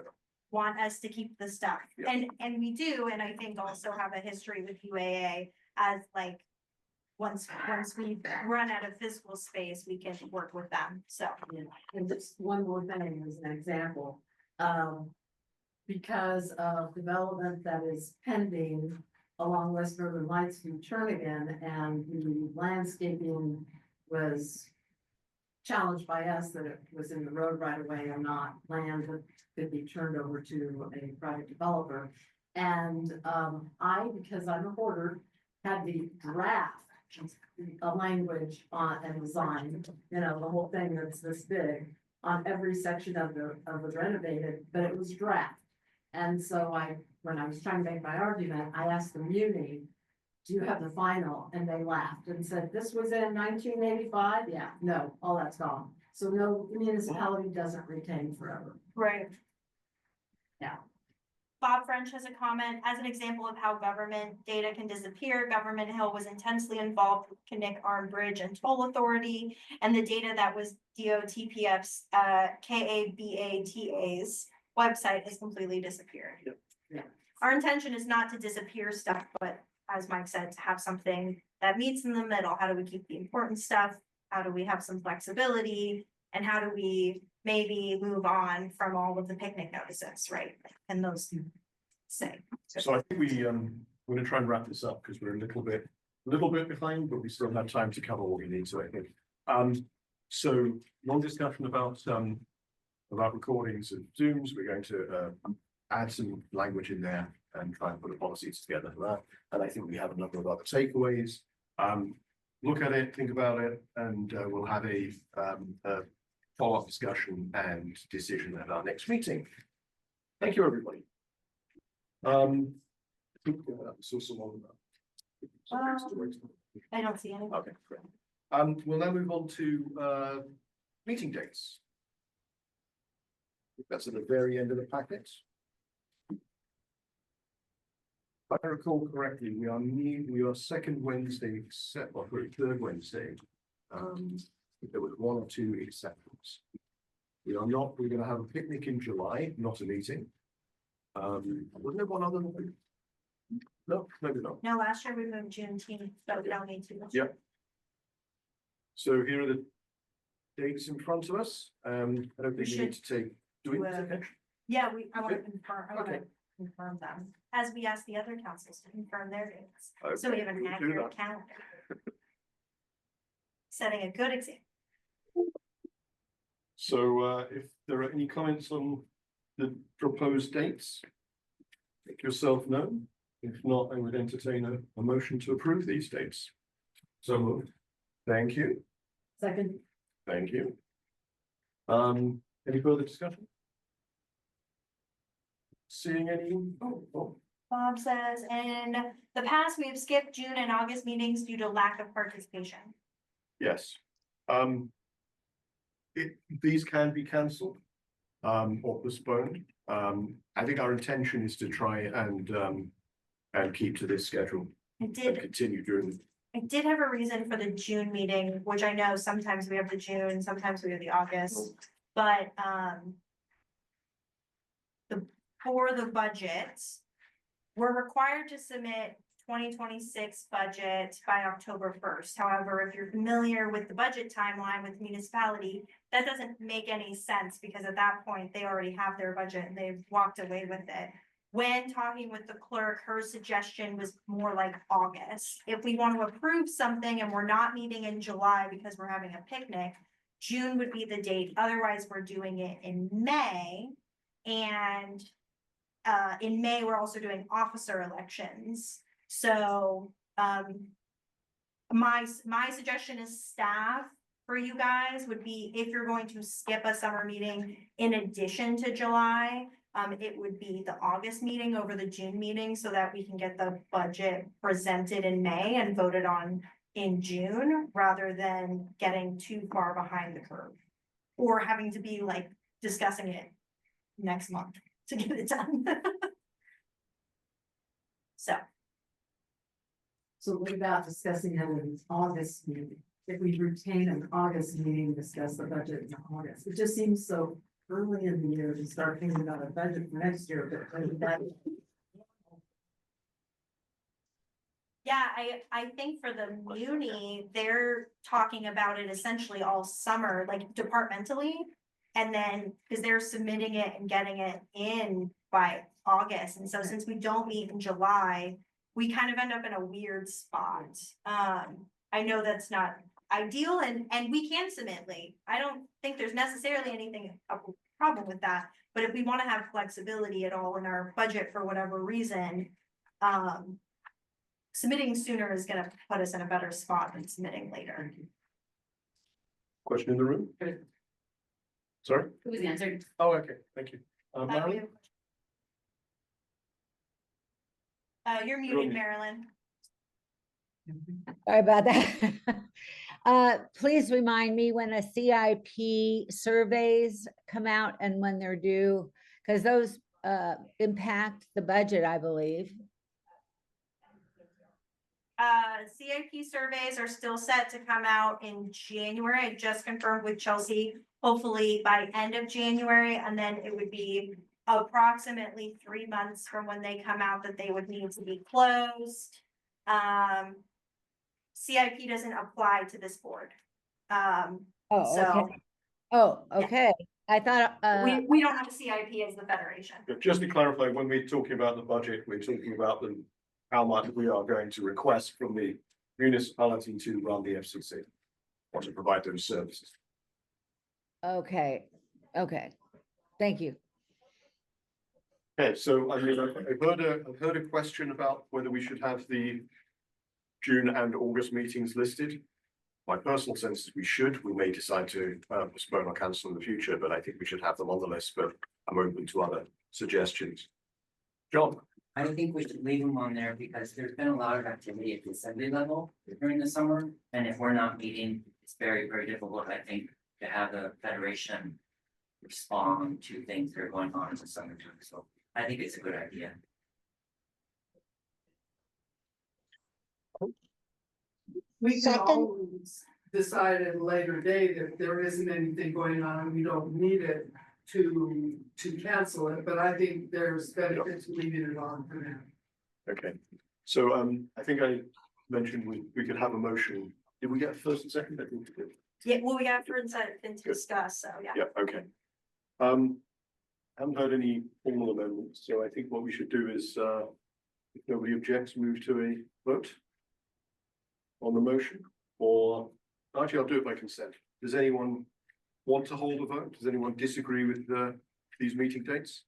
want us to keep the stuff. Yeah. And we do, and I think also have a history with UAA as like, once we run out of physical space, we can work with them, so. Yeah. And just one more thing as an example, because of development that is pending along West Northern Lights through Turnigan, and the landscaping was challenged by us that it was in the road right away and not land that could be turned over to a private developer. And because I'm a hoarder, had the draft a language on and design, the whole thing that's this big on every section of the renovated, but it was draft. And so when I was trying to make my argument, I asked the Muni do you have the final? And they laughed and said, this was in 1985. Yeah, no, all that's gone. So no municipality doesn't retain forever. Right. Yeah. Bob French has a comment, as an example of how government data can disappear, Government Hill was intensely involved with Kinnick Arm Bridge and Toll Authority, and the data that was DOTPF's, KABATA's website has completely disappeared. Yeah. Our intention is not to disappear stuff, but as Mike said, to have something that meets in the middle. How do we keep the important stuff? How do we have some flexibility? And how do we maybe move on from all of the picnic notices, right? And those say. So I think we're gonna try and wrap this up because we're a little bit behind, but we still have time to cover what we need to, I think. So long discussion about recordings and Zooms. We're going to add some language in there and try and put a policies together for that. And I think we have a number of other takeaways. Look at it, think about it, and we'll have a follow-up discussion and decision at our next meeting. Thank you, everybody. I saw someone. I don't see any. Okay, great. We'll now move on to meeting dates. That's at the very end of the packet. If I recall correctly, we are second Wednesday, third Wednesday. There was one or two exceptions. We're gonna have a picnic in July, not a meeting. Wasn't there one other one? No, maybe not. No, last year we moved Juneteenth, but we don't need to. Yep. So here are the dates in front of us. I don't think we need to take, do we need to take? Yeah, I want to confirm, Okay. confirm them, as we asked the other councils to confirm their dates. So Okay, we have an we'll do accurate that. calendar. Setting a good example. So if there are any comments on the proposed dates, make yourself known. If not, I would entertain a motion to approve these dates. So moved. Thank you. Second. Thank you. Any further discussion? Seeing any? Bob says, in the past, we have skipped June and August meetings due to lack of participation. Yes. These can be cancelled or postponed. I think our intention is to try and keep to this schedule and continue during. I did have a reason for the June meeting, which I know sometimes we have the June, sometimes we have the August, but for the budget, we're required to submit 2026 budget by October 1st. However, if you're familiar with the budget timeline with the municipality, that doesn't make any sense because at that point, they already have their budget and they've walked away with it. When talking with the clerk, her suggestion was more like August. If we want to approve something and we're not meeting in July because we're having a picnic, June would be the date. Otherwise, we're doing it in May. And in May, we're also doing officer elections. So my suggestion is staff for you guys would be if you're going to skip a summer meeting in addition to July, it would be the August meeting over the June meeting so that we can get the budget presented in May and voted on in June rather than getting too far behind the curve or having to be like discussing it next month to get it done. So what about discussing it in August meeting? If we retain an August meeting, discuss the budget in August. It just seems so early in the year to start thinking about a budget for next year, but that. Yeah, I think for the muni, they're talking about it essentially all summer, like departmentally. And then, because they're submitting it and getting it in by August. And so since we don't meet in July, we kind of end up in a weird spot. I know that's not ideal and we can submit late. I don't think there's necessarily a problem with that. But if we want to have flexibility at all in our budget for whatever reason, submitting sooner is going to put us in a better spot than submitting later. Question in the room? Sorry? It was answered. Oh, okay, thank you. Marilyn? You're muted, Marilyn. Sorry about that. Please remind me when the CIP surveys come out and when they're due, because those impact the budget, I believe. CIP surveys are still set to come out in January. I just confirmed with Chelsea, hopefully by end of January, and then it would be approximately 3 months from when they come out that they would need to be closed. CIP doesn't apply to this board. Oh, So okay. Oh, okay. I thought, we don't have a CIP as the federation. But just to clarify, when we're talking about the budget, we're talking about how much we are going to request from the municipality to run the FCC or to provide those services. okay, okay. Thank you. Okay, so I mean, I've heard a question about whether we should have the June and August meetings listed. My personal sense is we should. We may decide to postpone or cancel in the future, but I think we should have them on the list, but I'm open to other suggestions. John? I think we should leave them on there because there's been a lot of activity at the assembly level during the summer. And if we're not meeting, it's very, very difficult, I think, to have the federation respond to things that are going on in the summertime. So I think it's a good idea. We can Second. always decide at a later date if there isn't anything going on and we don't need it to cancel it, but I think there's benefit to leaving it on for now. Okay, so I think I mentioned we could have a motion. Did we get first and second? I think we did. Yeah, well, we got further to discuss, so yeah. Yeah, okay. Haven't heard any formal amendments, so I think what we should do is, if nobody objects, move to a vote on the motion, or actually I'll do it by consent. Does anyone want to hold a vote? Does anyone disagree with these meeting dates?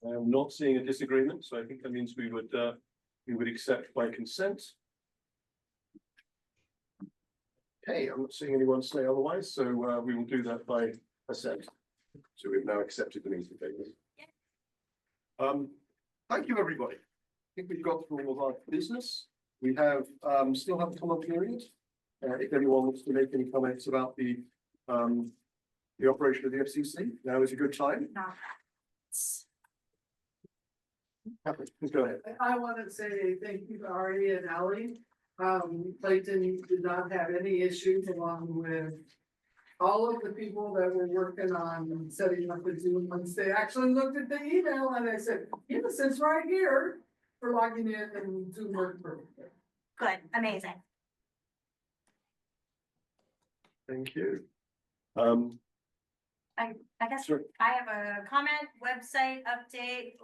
I'm not seeing a disagreement, so I think that means we would accept by consent. Okay, I'm not seeing anyone say otherwise, so we will do that by assent. So we've now accepted the meeting dates. Thank you, everybody. I think we've got through all of our business. We have still have a comment period. If anyone wants to make any comments about the operation of the FCC, now is a good time. Please go ahead. I want to say thank you to Ari and Ally. Clayton did not have any issues along with all of the people that were working on setting up the Zoom. Once they actually looked at the email and they said, yes, it's right here for logging in and Zoom worked perfectly. Good, amazing. Thank you. I guess Sure. I have a comment, website update,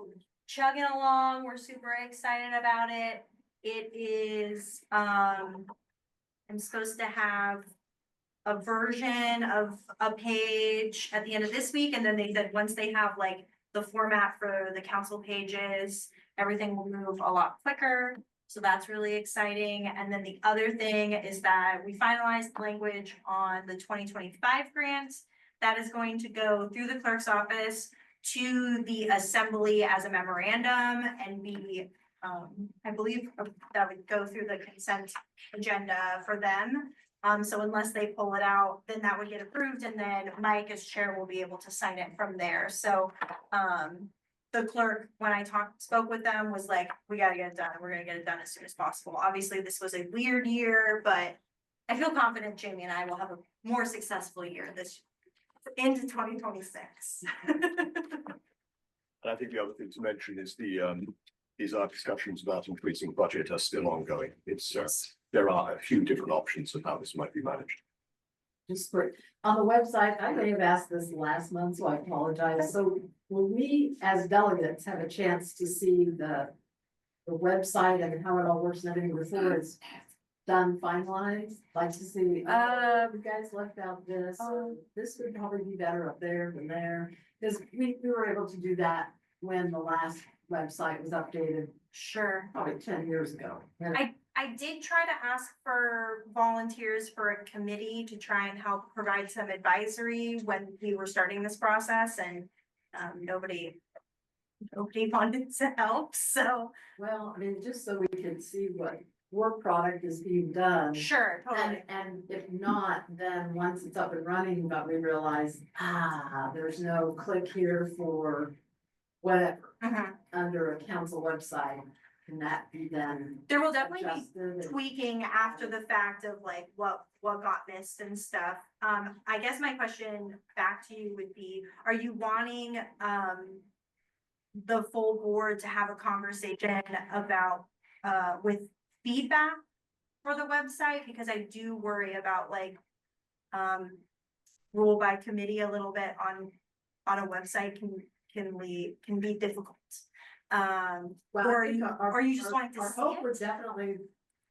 chugging along, we're super excited about it. It is, I'm supposed to have a version of a page at the end of this week, and then they said once they have like the format for the council pages, everything will move a lot quicker. So that's really exciting. And then the other thing is that we finalized language on the 2025 grants. That is going to go through the clerk's office to the assembly as a memorandum and be, I believe that would go through the consent agenda for them. So unless they pull it out, then that would get approved, and then Mike as chair will be able to sign it from there. So the clerk, when I spoke with them, was like, we gotta get it done. We're gonna get it done as soon as possible. Obviously, this was a weird year, but I feel confident Jamie and I will have a more successful year this into 2026. I think the other thing to mention is these are discussions about increasing budget are still ongoing. It's there are a few different options of how this might be managed. Just for, on the website, I may have asked this last month, so I apologize. So will we, as delegates, have a chance to see the website and how it all works and everything before it's done, finalized? Like to see, you guys left out this, this would probably be better up there than there. Because we were able to do that when the last website was updated. Sure. Probably 10 years ago. I did try to ask for volunteers for a committee to try and help provide some advisory when we were starting this process, and nobody nobody wanted to help, so. Well, I mean, just so we can see what work product is being done. Sure, totally. And if not, then once it's up and running, but we realize, there's no click here for whatever under a council website. Can that be then? There will definitely adjusted be and- tweaking after the fact of like what got missed and stuff. I guess my question back to you would be, are you wanting the full board to have a conversation about with feedback for the website? Because I do worry about like rule by committee a little bit on a website can be difficult. Well, Or I think are you just wanting to our see hope it? was definitely,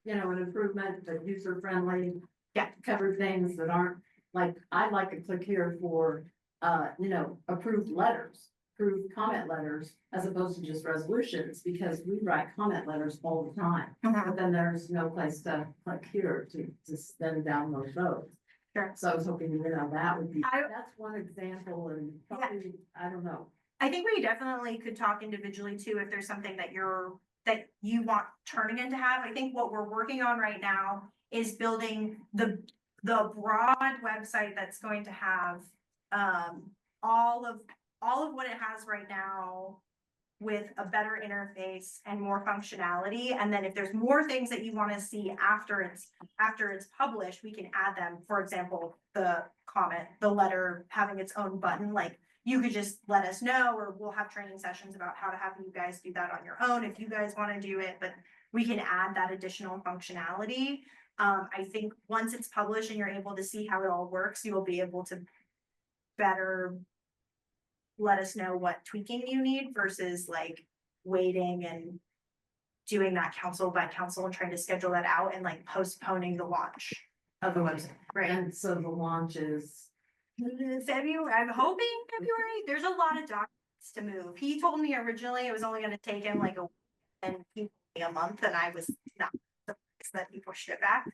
you know, an improvement, the user friendly. Yeah. Cover things that aren't, like, I'd like to click here for, you know, approved letters, approved comment letters, as opposed to just resolutions, because we write comment letters all the time. But then there's no place to click here to then download those. Sure. So I was hoping, you know, that would be, I- that's one example and probably, I don't know. I think we definitely could talk individually too, if there's something that you want Turnigan to have. I think what we're working on right now is building the broad website that's going to have all of what it has right now with a better interface and more functionality. And then if there's more things that you want to see after it's published, we can add them. For example, the letter having its own button, like you could just let us know, or we'll have training sessions about how to have you guys do that on your own if you guys want to do it, but we can add that additional functionality. I think once it's published and you're able to see how it all works, you'll be able to better let us know what tweaking you need versus like waiting and doing that council by council and trying to schedule that out and like postponing the launch of the website. Right. And so the launch is. February, I'm hoping February. There's a lot of documents to move. He told me originally it was only gonna take him like a month, and I was not surprised that he pushed it back.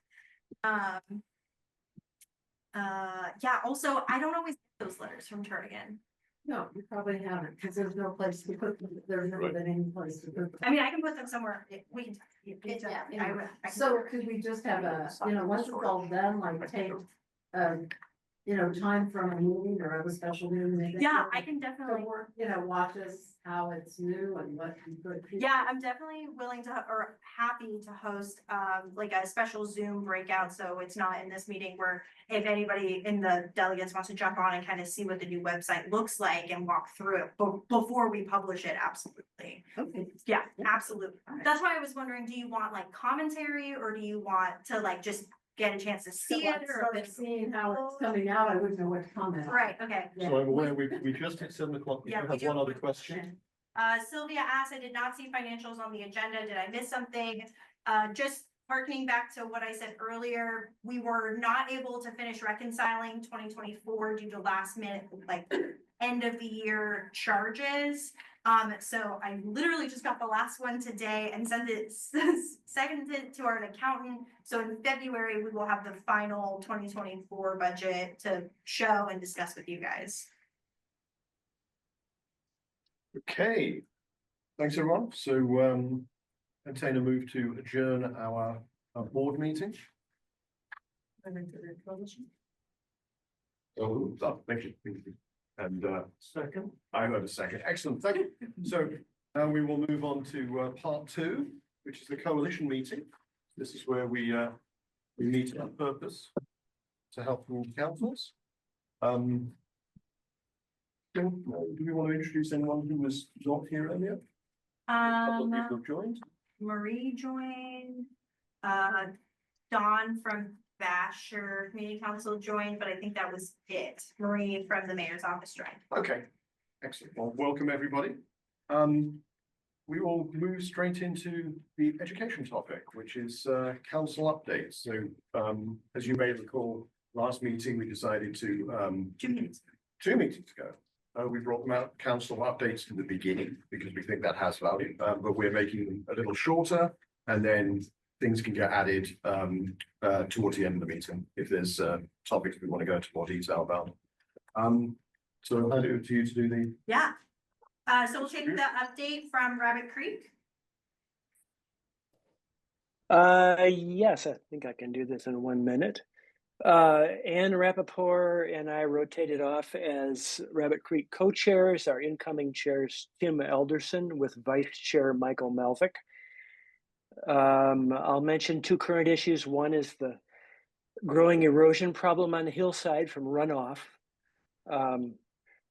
Yeah, also, I don't always get those letters from Turnigan. No, you probably haven't, because there's no place to put them. There's never been any place to put them. I mean, I can put them somewhere. We can. Yeah, I can- so could we just have a, you know, once it's all done, like take, you know, time from a meeting or have a special meeting? maybe Yeah, to- I can definitely. to work, you know, watch us how it's new and what you could. Yeah, I'm definitely willing to, or happy to host, like a special Zoom breakout, so it's not in this meeting where if anybody in the delegates wants to jump on and kind of see what the new website looks like and walk through it before we publish it, absolutely. Okay. Yeah, absolutely. That's why I was wondering, do you want like commentary or do you want to like just get a chance to see it? Or Start seeing how it's coming out, I wouldn't know what to comment on. Right, okay. So I'm aware we just hit 7 o'clock. We Yeah, do we have do one have other one question. Sylvia asked, I did not see financials on the agenda. Did I miss something? Just harkening back to what I said earlier, we were not able to finish reconciling 2024 due to last minute, like end of the year charges. So I literally just got the last one today and sent it, seconded it to our accountant. So in February, we will have the final 2024 budget to show and discuss with you guys. Okay, thanks everyone. So entertain a move to adjourn our board meeting. Oh, thank you. And second, I heard a second. Excellent, thank you. So we will move on to part 2, which is the coalition meeting. This is where we meet on purpose to help all councils. Do we want to introduce anyone who was not here earlier? A couple of people have joined. Marie joined, Dawn from Basher Community Council joined, but I think that was it. Marie from the mayor's office joined. Okay, excellent. Well, welcome everybody. We will move straight into the education topic, which is council updates. So as you may recall, last meeting we decided to 2 minutes. 2 meetings ago. We brought them out council updates in the beginning because we think that has value, but we're making them a little shorter, and then things can get added towards the end of the meeting if there's topics we want to go into more detail about. So I'll hand it over to you to do the. Yeah. So we'll take the update from Rabbit Creek. Yes, I think I can do this in 1 minute. Ann Rappaport and I rotated off as Rabbit Creek co-chairs. Our incoming chairs, Tim Elderson with Vice Chair Michael Malvick. I'll mention 2 current issues. One is the growing erosion problem on the hillside from runoff.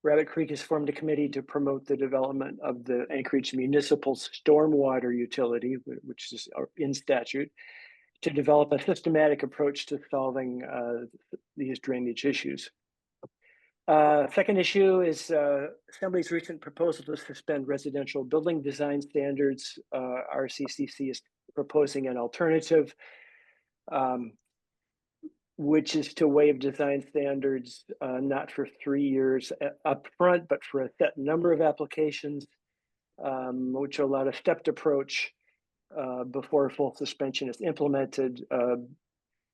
Rabbit Creek has formed a committee to promote the development of the Anchorage Municipal Stormwater Utility, which is in statute, to develop a systematic approach to solving these drainage issues. Second issue is Assembly's recent proposal to suspend residential building design standards. RCCC is proposing an alternative, which is to waive design standards not for 3 years up front, but for a set number of applications, which allow a stepped approach before full suspension is implemented.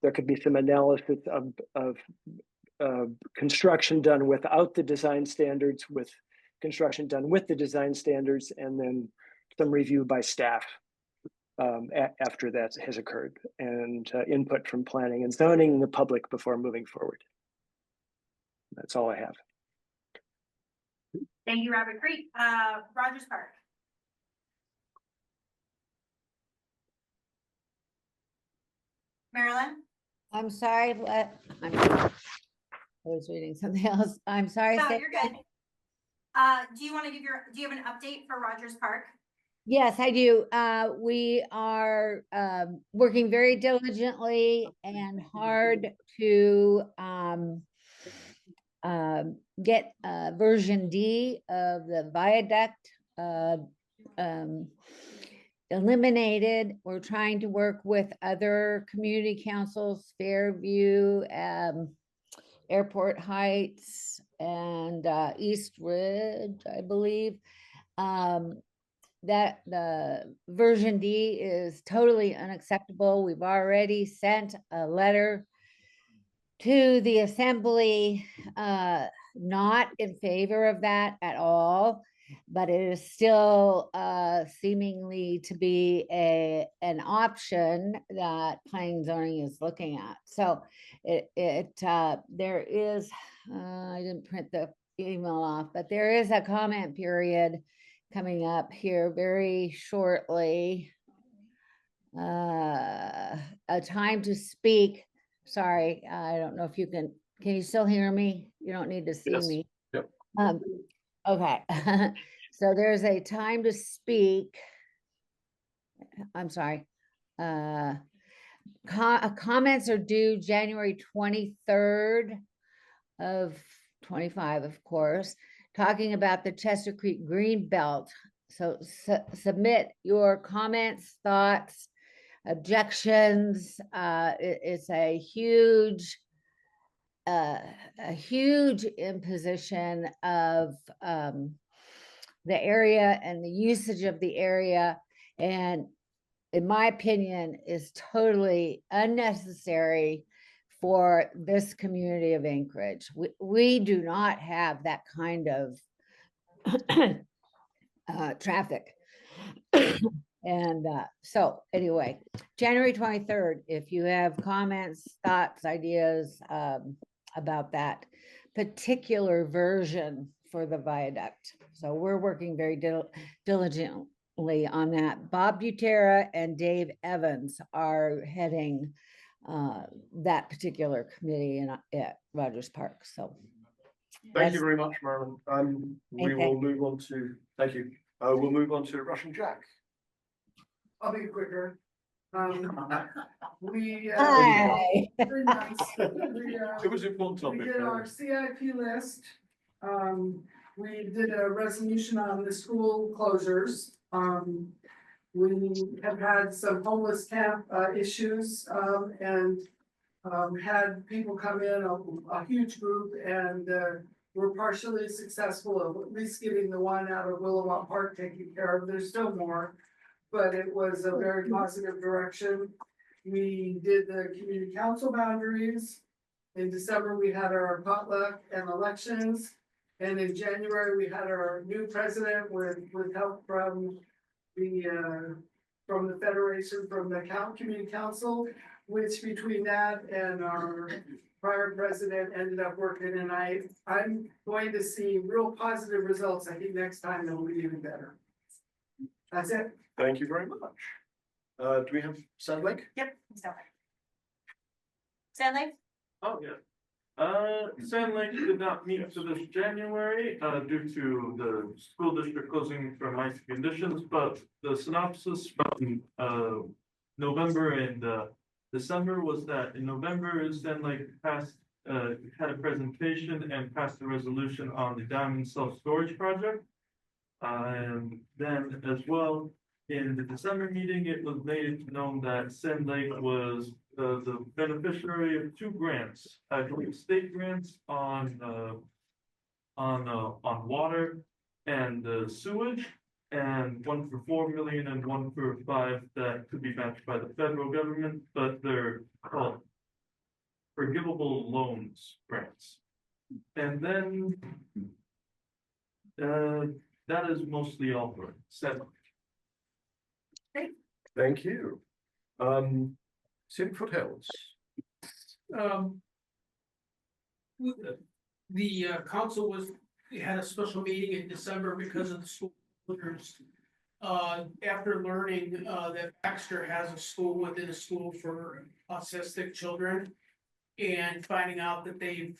There could be some analysis of construction done without the design standards, with construction done with the design standards, and then some review by staff after that has occurred, and input from planning and zoning and the public before moving forward. That's all I have. Thank you, Rabbit Creek. Rogers Park. Marilyn? I'm sorry, what? I was reading something else. I'm sorry. No, say you're again. good. Do you want to do you have an update for Rogers Park? Yes, I do. We are working very diligently and hard to get version D of the viaduct eliminated. We're trying to work with other community councils, Fairview, Airport Heights, and East Ridge, I believe. That the version D is totally unacceptable. We've already sent a letter to the assembly, not in favor of that at all, but it is still seemingly to be an option that planning and zoning is looking at. So there is, I didn't print the email off, but there is a comment period coming up here very shortly. A time to speak. Sorry, I don't know if you can you still hear me? You don't need to see me. Yep. Okay. So there's a time to speak. I'm sorry. Comments are due January 23rd of 25, of course, talking about the Chester Creek Green Belt. So submit your comments, thoughts, objections. It's a huge imposition of the area and the usage of the area, and in my opinion is totally unnecessary for this community of Anchorage. We do not have that kind of traffic. And so anyway, January 23rd, if you have comments, thoughts, ideas about that particular version for the viaduct. So we're working very diligently on that. Bob Butera and Dave Evans are heading that particular committee at Rogers Park. So thank you very much, Marilyn. We will move on to, thank you. We'll move on to Russian Jack. I'll be quicker. We Hi. very nice. It was important We topic. did our CIP list. We did a resolution on the school closures. We have had some homeless camp issues and had people come in, a huge group, and we're partially successful of at least getting the one out of Willowmont Park taken care of. There's still more, but it was a very positive direction. We did the community council boundaries. In December, we had our potluck and elections. And in January, we had our new president with help from the Federation, from the Community Council, which between that and our prior president ended up working, and I'm going to see real positive results. I think next time it'll be even better. That's it. Thank you very much. Do we have Sand Lake? Yep. Sand Lake? Oh, yeah. Sand Lake did not meet for this January, due to the school district closing from icy conditions, but the synopsis from, November and, December was that in November, Sand Lake passed, had a presentation and passed a resolution on the diamond self-storage project. And then as well, in the December meeting, it was made known that Sand Lake was the beneficiary of 2 grants, I believe state grants on water and sewage, and one for 4 million and one for 5 that could be matched by the federal government, but they're called forgivable loans grants. And then that is mostly all for Sand Lake. Thank you. City Foothills. The council had a special meeting in December because of the school closures. After learning that Baxter has a school within a school for autistic children, and finding out that they've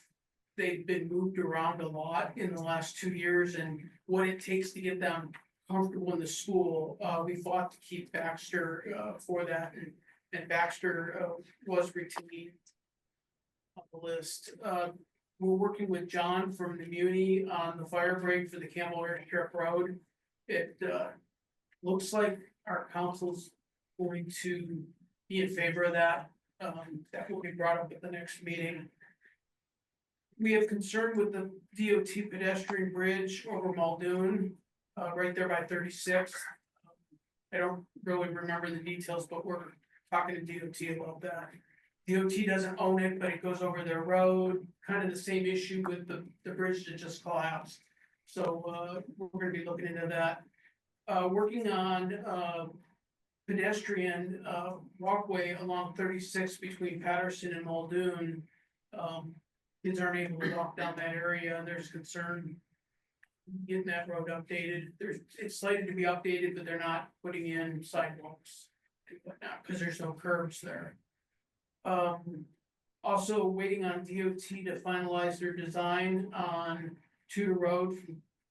been moved around a lot in the last 2 years, and what it takes to get them comfortable in the school, we fought to keep Baxter for that, and Baxter was retained on the list. We're working with John from the Muni on the fire break for the Campbell Airstrip Road. It looks like our council's going to be in favor of that. That will be brought up at the next meeting. We have concern with the DOT pedestrian bridge over Muldoon, right there by 36. I don't really remember the details, but we're talking to DOT about that. DOT doesn't own it, but it goes over their road, kind of the same issue with the bridge that just collapsed. So we're gonna be looking into that. Working on pedestrian walkway along 36 between Patterson and Muldoon. Kids aren't able to walk down that area, and there's concern getting that road updated. It's slated to be updated, but they're not putting in sidewalks and whatnot because there's no curbs there. Also waiting on DOT to finalize their design on Tudor Road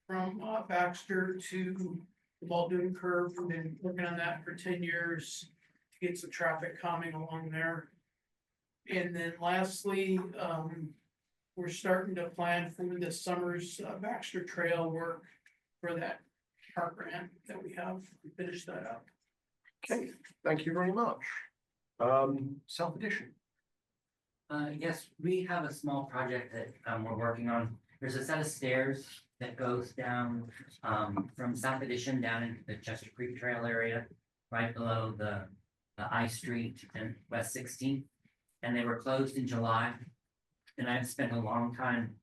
from Baxter to the Muldoon curve. We've been working on that for 10 years to get some traffic calming along there. And then lastly, we're starting to plan for this summer's Baxter Trail work for that park grant that we have. We finished that up. Okay, thank you very much. South Edition. Yes, we have a small project that we're working on. There's a set of stairs that goes down from South Edition down into the Chester Creek Trail area, right below the I Street and West 16th. And they were closed in July. And I've spent a long time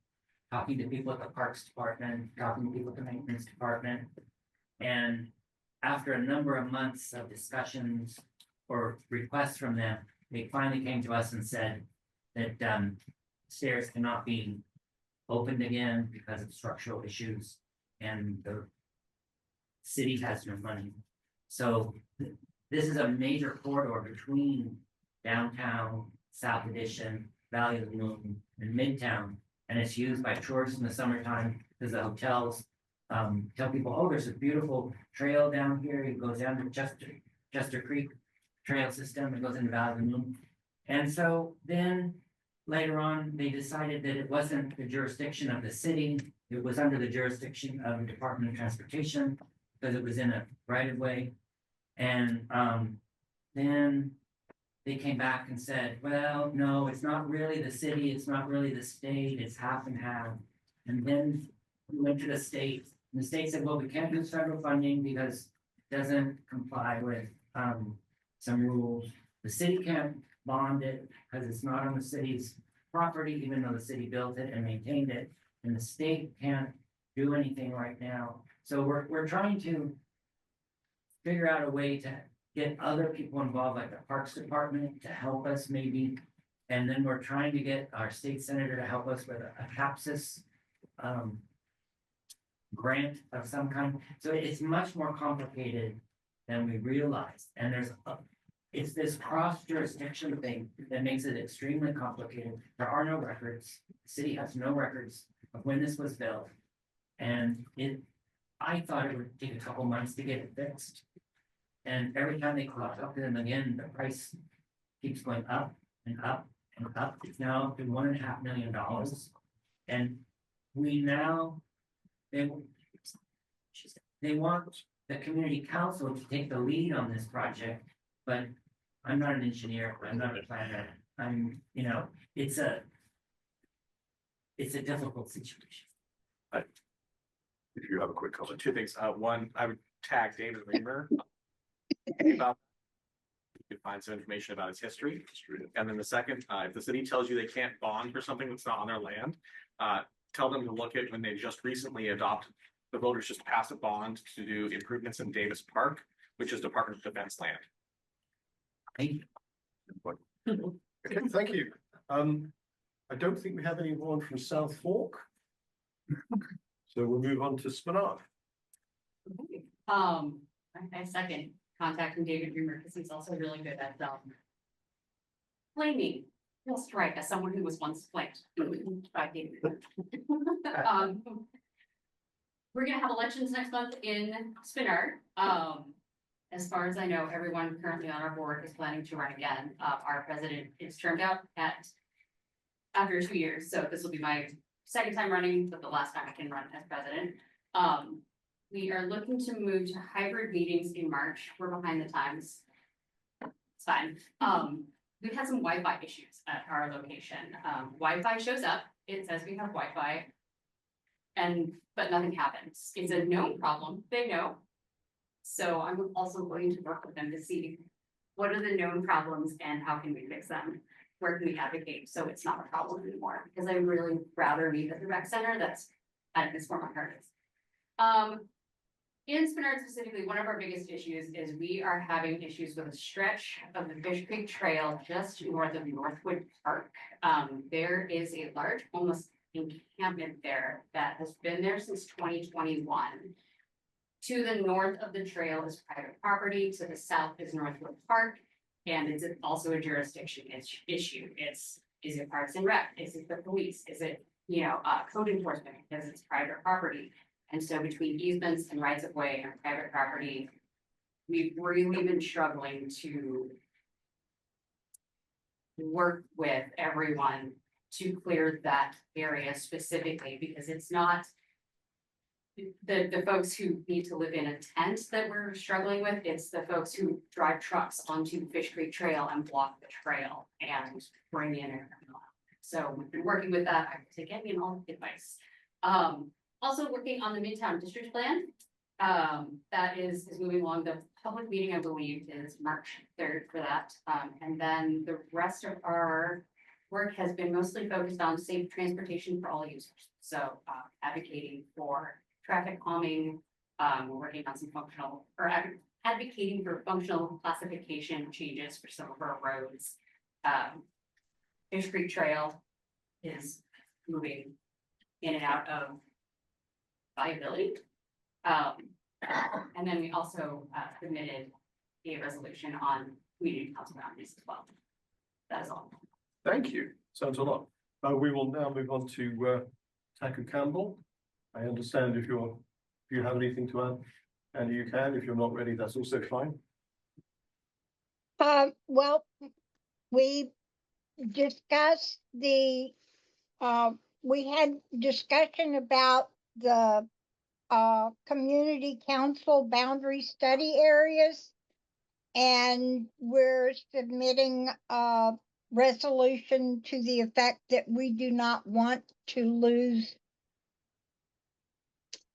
talking to people at the Parks Department, talking to people at the Maintenance Department. And after a number of months of discussions or requests from them, they finally came to us and said that stairs cannot be opened again because of structural issues, and the city has no money. So this is a major corridor between downtown, South Edition, Valley of the Moon, and Midtown, and it's used by tourists in the summertime because the hotels tell people, oh, there's a beautiful trail down here. It goes down to Chester Creek Trail System. It goes into Valley of the Moon. And so then later on, they decided that it wasn't the jurisdiction of the city. It was under the jurisdiction of the Department of Transportation because it was in a right of way. And then they came back and said, well, no, it's not really the city, it's not really the state, it's half and half. And then we went to the state, and the state said, well, we can't use federal funding because it doesn't comply with some rules. The city can't bond it because it's not on the city's property, even though the city built it and maintained it. And the state can't do anything right now. So we're trying to figure out a way to get other people involved, like the Parks Department, to help us maybe. And then we're trying to get our state senator to help us with a CAPSIS grant of some kind. So it's much more complicated than we realized. And it's this cross jurisdiction thing that makes it extremely complicated. There are no records. The city has no records of when this was built. And I thought it would take a couple months to get it fixed. And every time they talk to them again, the price keeps going up and up and up. It's now up to $1.5 million. And we now, they want the community council to take the lead on this project, but I'm not an engineer, I'm not a planner. It's a difficult situation. If you have a quick comment, two things. One, I would tag David Reamer about. You can find some information about his history. And then the second, if the city tells you they can't bond for something that's not on their land, tell them to look at when they just recently adopted, the voters just passed a bond to do improvements in Davis Park, which is Department of Defense land. Thank you. Okay, thank you. I don't think we have anyone from South Fork. So we'll move on to Spinard. I second contacting David Reamer because he's also really good at flaming. Just right, as someone who was once flamed by David Reamer. We're gonna have elections next month in Spinard. As far as I know, everyone currently on our board is planning to run again. Our president is termed out after 2 years, so this will be my second time running, but the last time I can run as president. We are looking to move to hybrid meetings in March. We're behind the times. It's fine. We've had some Wi-Fi issues at our location. Wi-Fi shows up, it says we have Wi-Fi, but nothing happens. It's a known problem, they know. So I'm also going to work with them to see what are the known problems and how can we fix them? Where can we advocate so it's not a problem anymore? Because I really rather meet at the rec center. That's where my heart is. In Spinard specifically, one of our biggest issues is we are having issues with a stretch of the Fish Creek Trail just north of Northwood Park. There is a large homeless encampment there that has been there since 2021. To the north of the trail is private property, to the south is Northwood Park, and it's also a jurisdiction issue. Is it Parks and Rec? Is it the police? Is it, code enforcement because it's private property? And so between easements and rights of way and private property, we've really been struggling to work with everyone to clear that area specifically, because it's not the folks who need to live in a tent that we're struggling with. It's the folks who drive trucks onto Fish Creek Trail and block the trail and bring in air. So we've been working with that. I can take any and all advice. Also working on the Midtown District Plan. That is moving along. The public meeting, I believe, is March 3rd for that. And then the rest of our work has been mostly focused on safe transportation for all users. So advocating for traffic calming, we're working on some advocating for functional classification changes for some of our roads. Fish Creek Trail is moving in and out of viability. And then we also submitted a resolution on community council boundaries as well. That is all. Thank you. Sounds a lot. We will now move on to Taku Campbell. I understand if you have anything to add, and you can. If you're not ready, that's also fine. Well, we discussed we had discussion about the community council boundary study areas, and we're submitting a resolution to the effect that we do not want to lose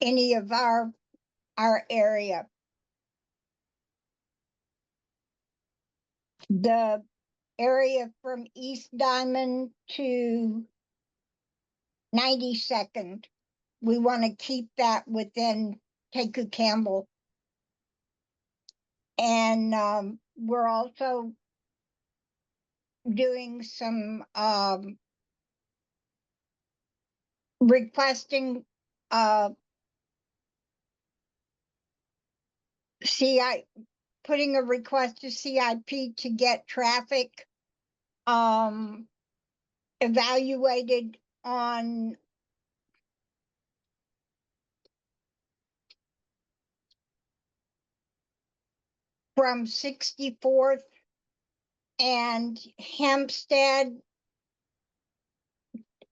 any of our area. The area from East Diamond to 92nd we want to keep that within Taku Campbell. And we're also doing some requesting putting a request to CIP to get traffic evaluated on from 64th and Hempstead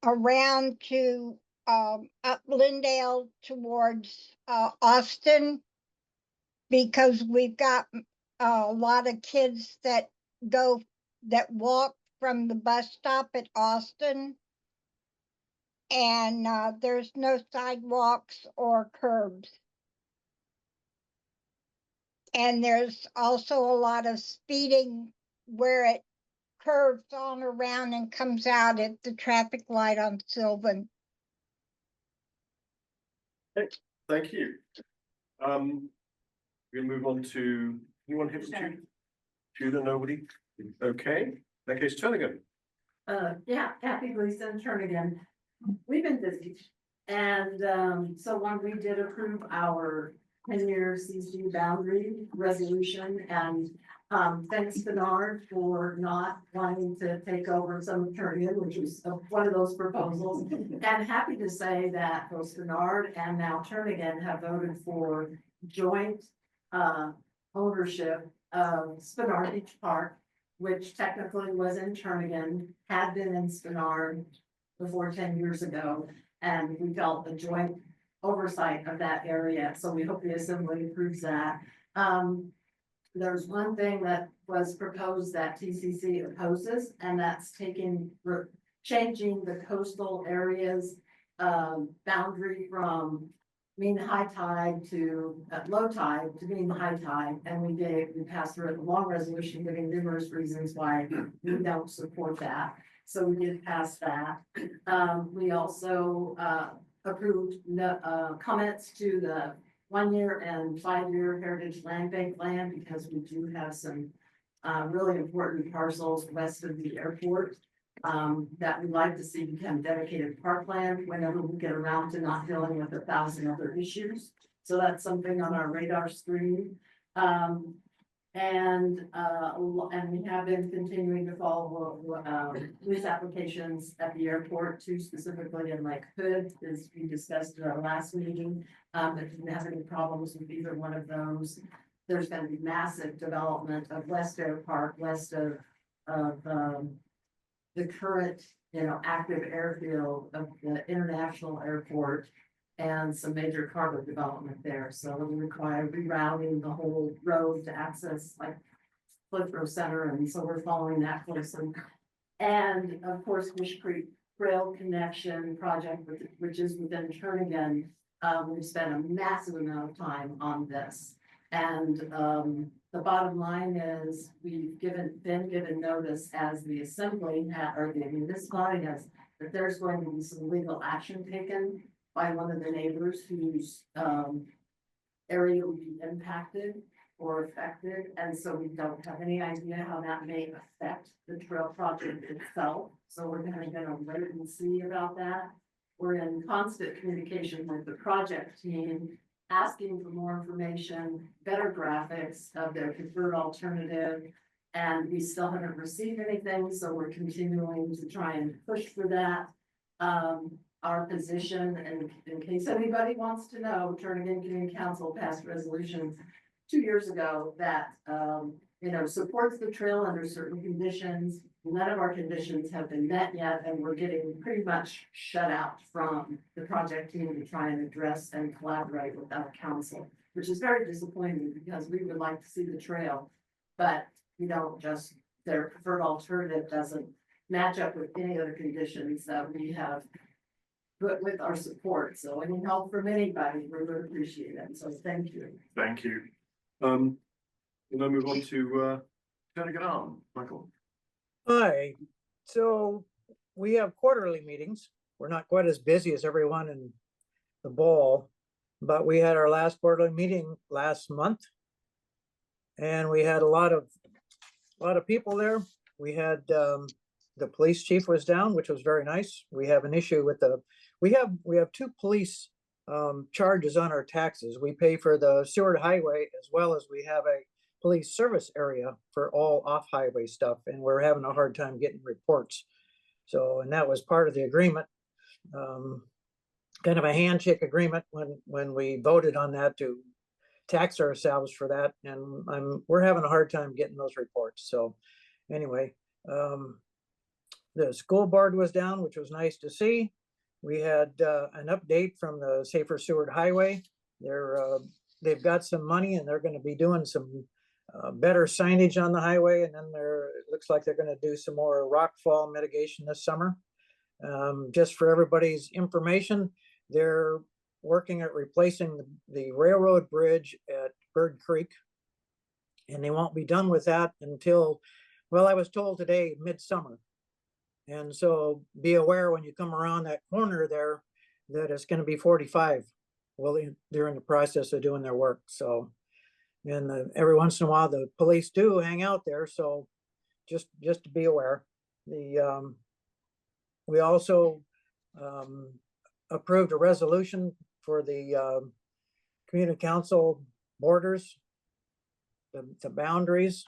around to up Lindale towards Austin, because we've got a lot of kids that walk from the bus stop at Austin, and there's no sidewalks or curbs. And there's also a lot of speeding where it curves on around and comes out at the traffic light on Sylvan. Thank you. We'll move on to, anyone here from Tudor? Nobody? Okay, in that case, Turnigan. Yeah, Kathy Gleason, Turnigan. We've been busy. And so when we did approve our 10-year CC boundary resolution, and thanks Bernard for not wanting to take over some of Turnigan, which was one of those proposals. I'm happy to say that both Bernard and now Turnigan have voted for joint ownership of Spinard Beach Park, which technically was in Turnigan, had been in Spinard before 10 years ago, and we felt a joint oversight of that area. So we hope the assembly approves that. There's one thing that was proposed that TCC opposes, and that's changing the coastal areas boundary from mean high tide to low tide to mean high tide. And we passed through a long resolution giving numerous reasons why we don't support that. So we did pass that. We also approved comments to the 1-year and 5-year Heritage Land Bank land, because we do have some really important parcels west of the airport that we'd like to see become dedicated parkland whenever we get around to not dealing with 1,000 other issues. So that's something on our radar screen. And we have been continuing to follow lease applications at the airport, too, specifically in Lake Hood, as we discussed at our last meeting. If you have any problems with either one of those, there's going to be massive development of West Air Park, west of the current, active airfield of the international airport, and some major cargo development there. So it will require rerouting the whole road to access like Cliff Row Center, and so we're following that closely. And of course, Fish Creek Trail Connection project, which is within Turnigan. We've spent a massive amount of time on this. And the bottom line is we've been given notice as the assembly or the municipality has that there's going to be some legal action taken by one of the neighbors whose area would be impacted or affected. And so we don't have any idea how that may affect the trail project itself. So we're gonna wait and see about that. We're in constant communication with the project team, asking for more information, better graphics of their preferred alternative. And we still haven't received anything, so we're continuing to try and push for that. Our position, and in case anybody wants to know, Turnigan Community Council passed resolutions 2 years ago that, supports the trail under certain conditions. None of our conditions have been met yet, and we're getting pretty much shut out from the project team to try and address and collaborate with our council, which is very disappointing because we would like to see the trail, but their preferred alternative doesn't match up with any other conditions that we have put with our support. So any help from anybody, we would appreciate it. So thank you. Thank you. We'll now move on to Turnigan, Michael. Hi, so we have quarterly meetings. We're not quite as busy as everyone in the ball, but we had our last quarterly meeting last month. And we had a lot of people there. We had, the police chief was down, which was very nice. We have an issue with we have two police charges on our taxes. We pay for the Seward Highway as well as we have a police service area for all off-highway stuff, and we're having a hard time getting reports. So, and that was part of the agreement, kind of a handshake agreement when we voted on that to tax ourselves for that, and we're having a hard time getting those reports. So anyway, the school board was down, which was nice to see. We had an update from the Safer Seward Highway. They've got some money and they're going to be doing some better signage on the highway, and then it looks like they're going to do some more rockfall mitigation this summer. Just for everybody's information, they're working at replacing the railroad bridge at Bird Creek, and they won't be done with that until, well, I was told today, midsummer. And so be aware when you come around that corner there that it's going to be 45. Well, they're in the process of doing their work. So, and every once in a while the police do hang out there. So just to be aware. We also approved a resolution for the community council borders, the boundaries,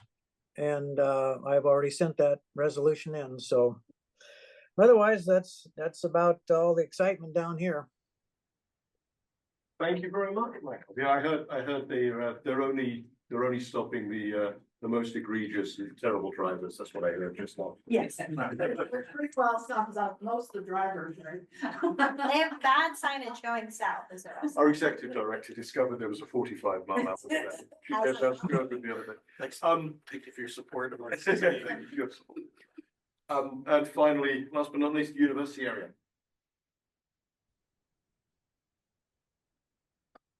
and I've already sent that resolution in. So otherwise, that's about all the excitement down here. Thank you very much, Michael. Yeah, I heard they're only stopping the most egregious and terrible drivers. That's what I heard just now. Yes. Pretty well sums up most of the drivers, right? They have bad signage going south as well. Our executive director discovered there was a 45-mile hour. That's good with the other day. Thanks. Thank you for your support. Thank you for your support. And finally, last but not least, university area.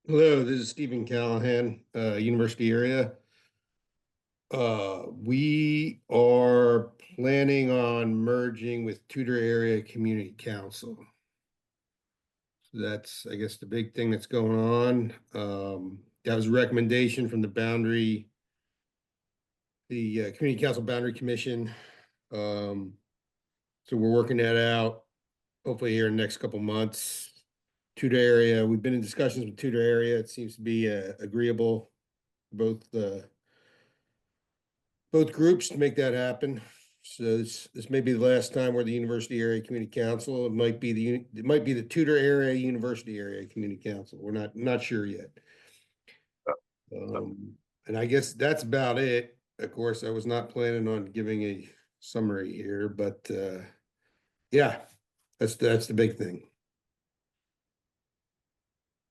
Hello, this is Stephen Callahan, University area. We are planning on merging with Tudor Area Community Council. So that's, I guess, the big thing that's going on. That was a recommendation from the Community Council Boundary Commission. So we're working that out, hopefully here in the next couple months. Tudor Area, we've been in discussions with Tudor Area. It seems to be agreeable, both groups to make that happen. So this may be the last time we're the University Area Community Council. It might be the Tudor Area University Area Community Council. We're not sure yet. And I guess that's about it. Of course, I was not planning on giving a summary here, but yeah, that's the big thing.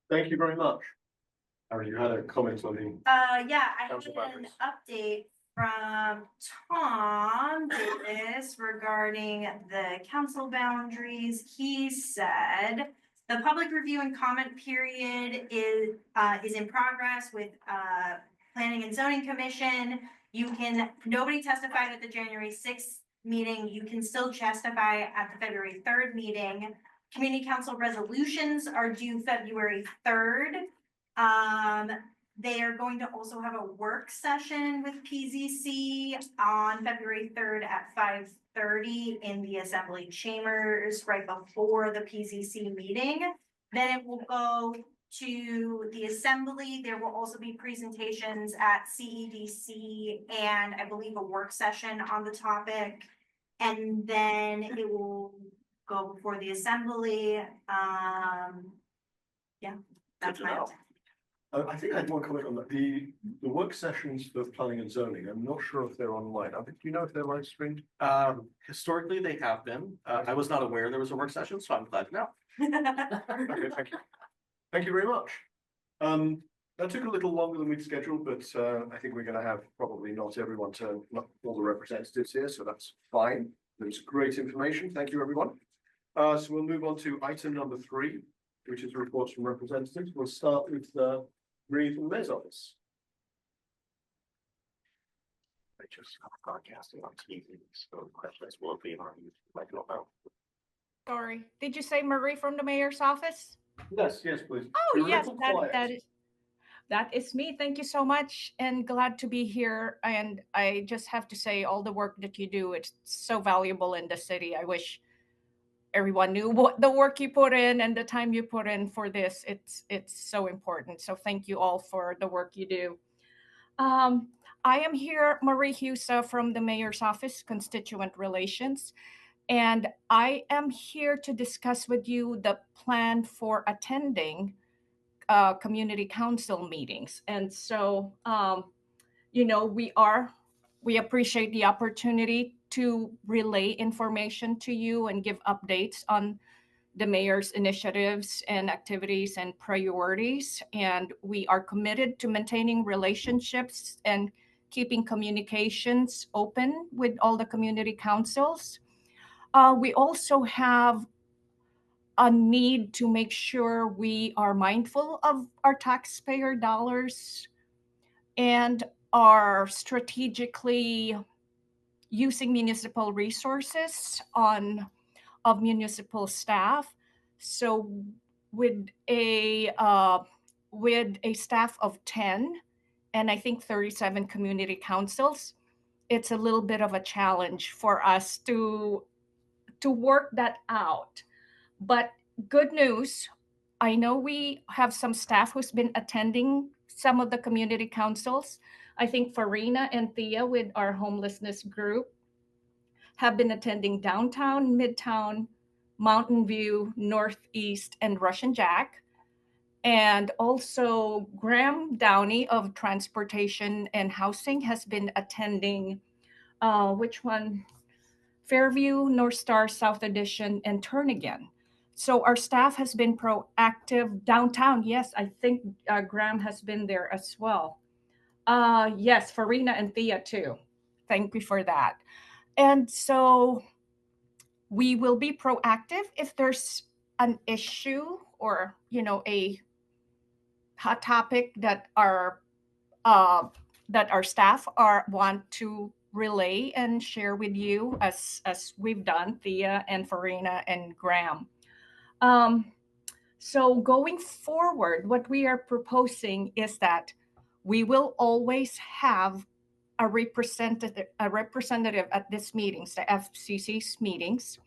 Thank you very much. Aaron, you had a comment on the. Yeah, I had Council an boundaries. update from Tom Davis regarding the council boundaries. He said the public review and comment period is in progress with Planning and Zoning Commission. Nobody testified at the January 6th meeting. You can still testify at the February 3rd meeting. Community council resolutions are due February 3rd. They are going to also have a work session with PZC on February 3rd at 5:30 in the assembly chambers right before the PZC meeting. Then it will go to the assembly. There will also be presentations at CEDC and I believe a work session on the topic. And then it will go before the assembly. Yeah, that's my update. I think I had one comment on that. The work sessions for planning and zoning, I'm not sure if they're online. Do you know if they're live streamed? Historically, they have been. I was not aware there was a work session, so I'm glad to know. Okay, thank you. Thank you very much. That took a little longer than we'd scheduled, but I think we're going to have probably not all the representatives here, so that's fine. There's great information. Thank you, everyone. So we'll move on to item number 3, which is reports from representatives. We'll start with Marie from the Mayor's office. I just broadcasting on TV, so questions will be on. Sorry, did you say Marie from the mayor's office? Yes, yes, please. Oh, You're a yes, little that quiet. that is me. Thank you so much and glad to be here. And I just have to say all the work that you do, it's so valuable in the city. I wish everyone knew what the work you put in and the time you put in for this. It's so important. So thank you all for the work you do. Um, I am here, Marie Husa from the Mayor's Office, Constituent Relations, and I am here to discuss with you the plan for attending community council meetings. And so, you know, we appreciate the opportunity to relay information to you and give updates on the mayor's initiatives and activities and priorities. And we are committed to maintaining relationships and keeping communications open with all the community councils. We also have a need to make sure we are mindful of our taxpayer dollars and are strategically using municipal resources on of municipal staff. So with a staff of 10 and I think 37 community councils, it's a little bit of a challenge for us to work that out. But good news, I know we have some staff who's been attending some of the community councils. I think Farina and Thea with our homelessness group have been attending downtown, midtown, Mountain View, Northeast, and Russian Jack. And also Graham Downey of Transportation and Housing has been attending, which one? Fairview, North Star, South Edition, and Turn Again. So our staff has been proactive downtown. Yes, I think Graham has been there as well. Yes, Farina and Thea too. Thank you for that. And so we will be proactive if there's an issue or, you know, a hot topic uh, that our staff want to relay and share with you as we've done, Thea and Farina and Graham. So going forward, what we are proposing is that we will always have a representative at these meetings, the FCC's meetings,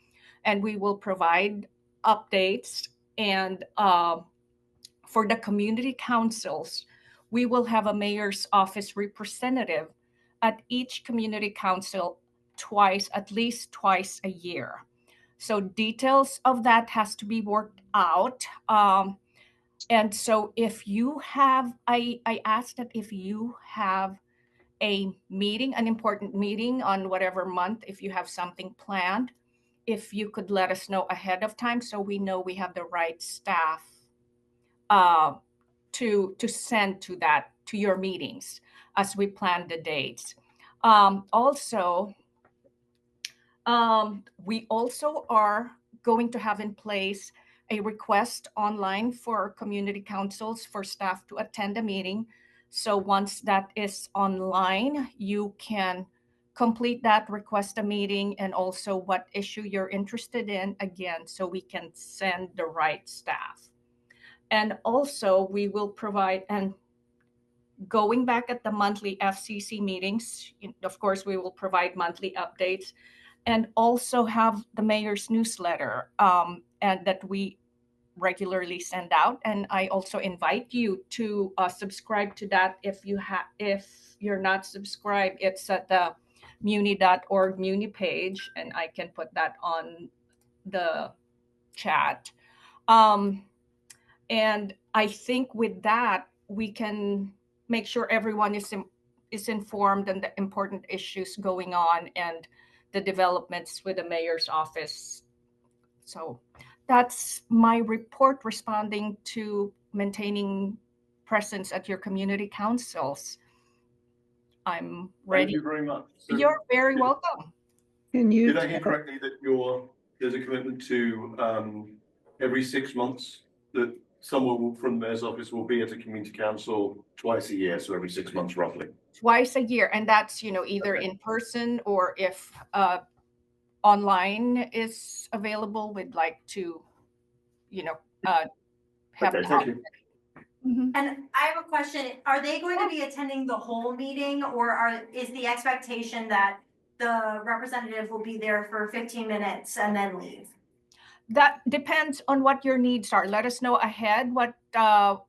and we will provide updates. And for the community councils, we will have a mayor's office representative at each community council at least twice a year. So details of that has to be worked out. And so if you have, I ask that if you have a meeting, an important meeting on whatever month, if you have something planned, if you could let us know ahead of time so we know we have the right staff to send to your meetings as we plan the dates. Also, we also are going to have in place a request online for community councils for staff to attend a meeting. So once that is online, you can complete that, request a meeting, and also what issue you're interested in, again, so we can send the right staff. And also we will provide, and going back at the monthly FCC meetings, of course, we will provide monthly updates and also have the mayor's newsletter and that we regularly send out. And I also invite you to subscribe to that if you're not subscribed. It's at the muni.org muni page, and I can put that on the chat. And I think with that, we can make sure everyone is informed on the important issues going on and the developments with the mayor's office. So that's my report responding to maintaining presence at your community councils. I'm ready. Thank you very much. So you're very welcome. Did I hear correctly that there's a commitment to every 6 months that someone from the mayor's office will be at a community council twice a year, so every 6 months roughly? Twice a year, and that's either in person or if online is available, we'd like to have. Okay, thank you. Mhm. And I have a question. Are they going to be attending the whole meeting or is the expectation that the representative will be there for 15 minutes and then leave? That depends on what your needs are. Let us know ahead. What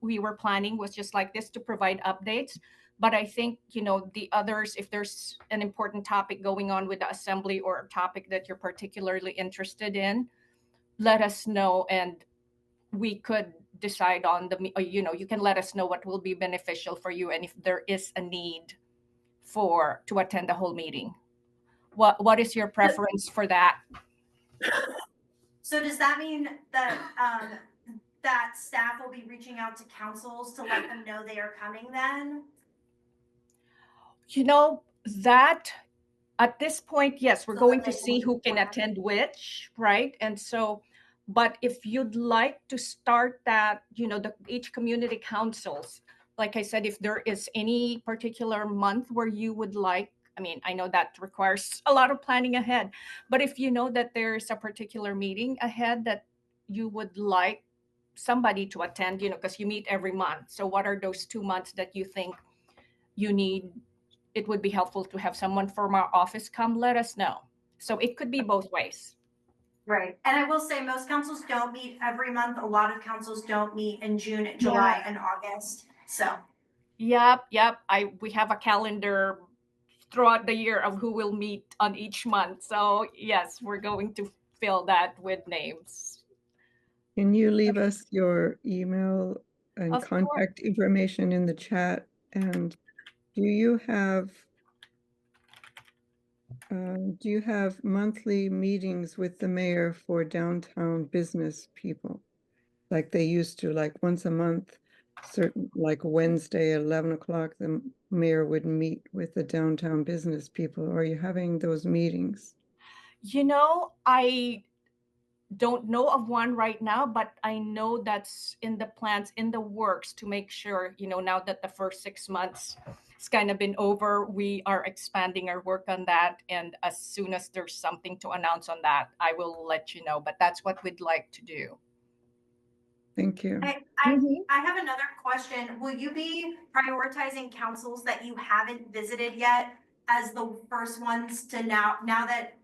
we were planning was just like this to provide updates. But I think, the others, if there's an important topic going on with the assembly or a topic that you're particularly interested in, let us know and we could decide on you can let us know what will be beneficial for you and if there is a need to attend the whole meeting. What is your preference for that? So does that mean that that staff will be reaching out to councils to let them know they are coming then? That at this point, yes, we're So going that to they see who can plan. attend which, right? And so, but if you'd like to start that, each community councils, like I said, if there is any particular month where you would like, I know that requires a lot of planning ahead, but if you know that there's a particular meeting ahead that you would like somebody to attend, because you meet every month. So what are those 2 months that you think you need? It would be helpful to have someone from our office come, let us know. So it could be both ways. Right. And I will say most councils don't meet every month. A lot of councils don't meet in June, July, and August. So. Yep. We have a calendar throughout the year of who will meet on each month. So yes, we're going to fill that with names. Can you leave us your email and Of course. contact information in the chat? And do you have monthly meetings with the mayor for downtown business people? Like they used to, like once a month, like Wednesday at 11 o'clock, the mayor would meet with the downtown business people. Are you having those meetings? I don't know of one right now, but I know that's in the plans, in the works to make sure, now that the first 6 months it's kind of been over, we are expanding our work on that. And as soon as there's something to announce on that, I will let you know, but that's what we'd like to do. Thank you. I have another question. Will you be prioritizing councils that you haven't visited yet as the first ones to now that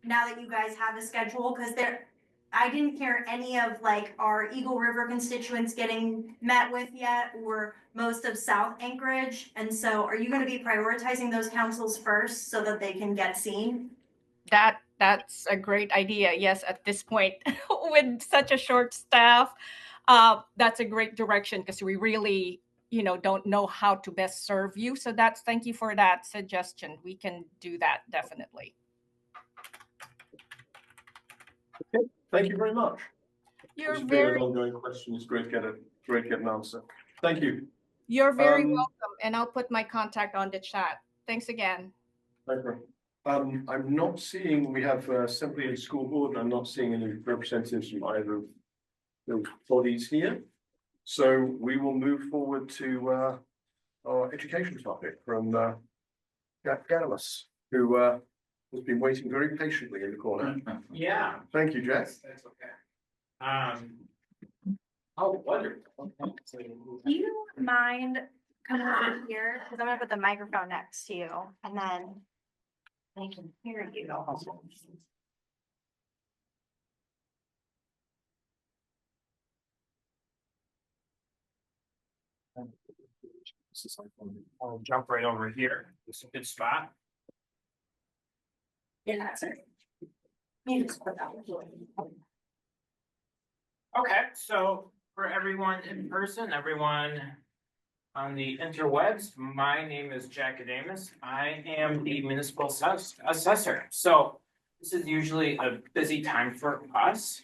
you guys have a schedule? Because I didn't hear any of like our Eagle River constituents getting met with yet, or most of South Anchorage. And so are you going to be prioritizing those councils first so that they can get seen? That's a great idea. Yes, at this point, with such a short staff, that's a great direction because we really, don't know how to best serve you. So thank you for that suggestion. We can do that definitely. Okay, thank you very much. You're If very there's ongoing questions, great to get an answer. Thank you. You're very welcome, and I'll put my contact on the chat. Thanks again. Thank you. I'm not seeing, we have Assembly and School Board. I'm not seeing any representatives from either of those bodies here. So we will move forward to our education topic from Jack Gadamus, who has been waiting very patiently in the corner. Yeah. Thank you, Jack. That's okay. Oh, wonderful. Do you mind coming over here? Because I'm gonna put the microphone next to you and then they can hear you. I'll jump right over here. This is a good spot. Yeah, that's right. You just put that one. Okay, so for everyone in person, everyone on the interwebs, my name is Jack Gadamus. I am the Municipal Assessor. So this is usually a busy time for us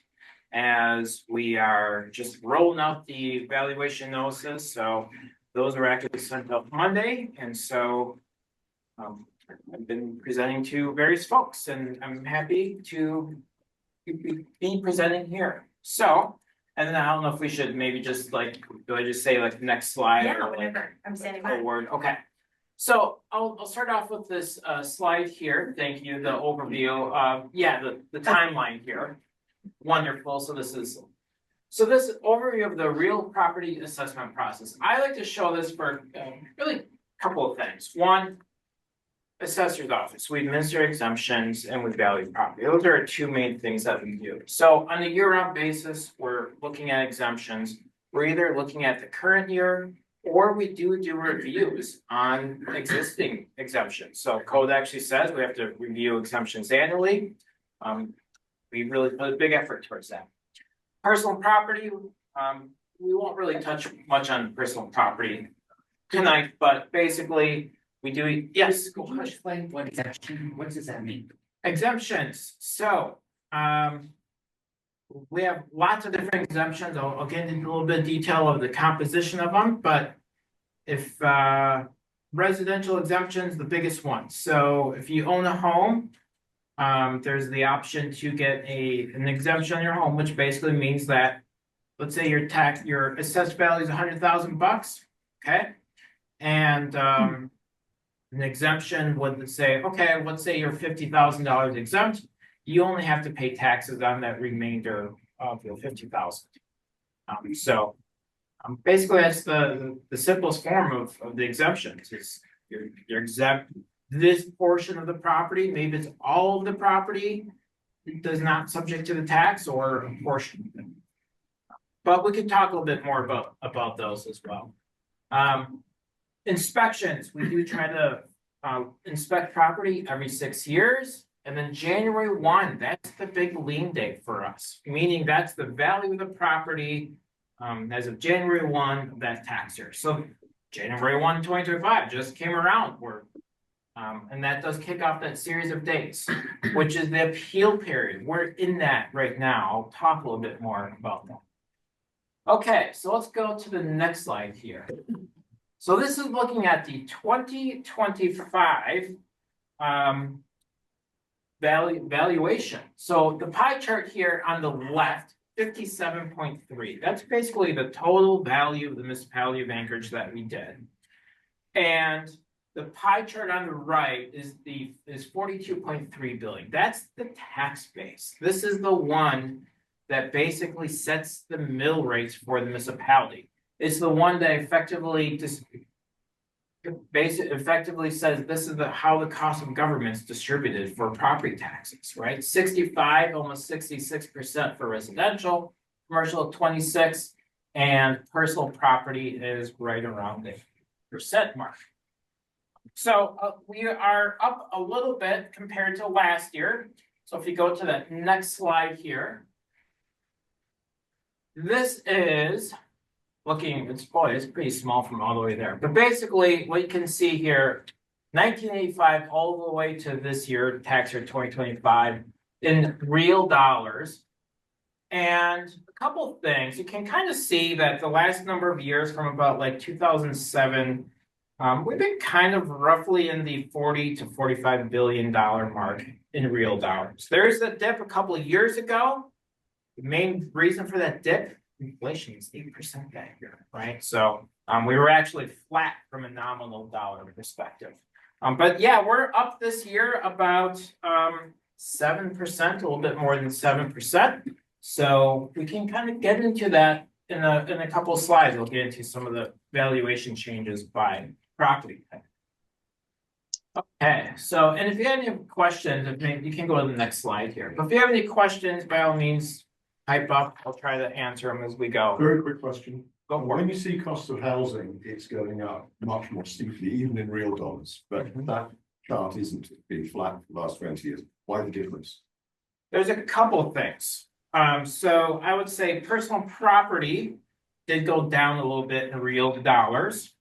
as we are just rolling out the evaluation notices. So those were actually sent out Monday. And so I've been presenting to various folks and I'm happy to be presenting here. So, and then I don't know if we should maybe just like, do I just say like next slide? Yeah, or whatever. like I'm standing a by. word? Okay. So I'll start off with this slide here. Thank you. The overview of, the timeline here. Wonderful. So this is So this overview of the real property assessment process, I like to show this for really a couple of things. One, assessor's office, we administer exemptions and we value property. Those are our two main things that we do. So on a year-round basis, we're looking at exemptions. We're either looking at the current year or we do reviews on existing exemptions. So code actually says we have to review exemptions annually. We really put a big effort towards that. Personal property, we won't really touch much on personal property tonight, but basically we do, yes. Could you explain what exemption, what does that mean? Exemptions, so, we have lots of different exemptions. I'll get into a little bit of detail of the composition of them, but if, residential exemptions, the biggest one. So if you own a home, there's the option to get an exemption on your home, which basically means that, let's say your assessed value is $100,000, okay? And, an exemption would say, okay, let's say you're $50,000 exempt, you only have to pay taxes on that remainder of your $50,000. So basically that's the simplest form of the exemptions. Is you're exempt this portion of the property, maybe it's all of the property does not subject to the tax or a portion of it. But we could talk a little bit more about those as well. Inspections, we do try to inspect property every 6 years. And then January 1, that's the big lien date for us, meaning that's the value of the property as of January 1 of that tax year. So January 1, 2025 just came around. And that does kick off that series of dates, which is the appeal period. We're in that right now. I'll talk a little bit more about that. Okay, so let's go to the next slide here. So this is looking at the 2025 valuation. So the pie chart here on the left, 57.3. That's basically the total value of the municipality of Anchorage that we did. And the pie chart on the right is 42.3 billion. That's the tax base. This is the one that basically sets the mill rates for the municipality. It's the one that effectively says this is how the cost of government is distributed for property taxes, right? 65, almost 66% for residential, commercial 26, and personal property is right around the % mark. So we are up a little bit compared to last year. So if you go to the next slide here, this is looking, it's pretty small from all the way there. But basically what you can see here, 1985 all the way to this year, tax year 2025, in real dollars. And a couple of things, you can kind of see that the last number of years from about like 2007, we've been kind of roughly in the $40 to $45 billion mark in real dollars. There's a dip a couple of years ago. The main reason for that dip, inflation is 8% that year, right? So we were actually flat from a nominal dollar perspective. But yeah, we're up this year about 7%, a little bit more than 7%. So we can kind of get into that in a couple of slides. We'll get into some of the valuation changes by property type. Okay, so, and if you have any questions, you can go to the next slide here. But if you have any questions, by all means, type up. I'll try to answer them as we go. Very quick question. Go for When it. you see cost of housing, it's going up much more steeply, even in real dollars, but that chart isn't been flat for the last 20 years. Why the difference? There's a couple of things. So I would say personal property did go down a little bit in real dollars.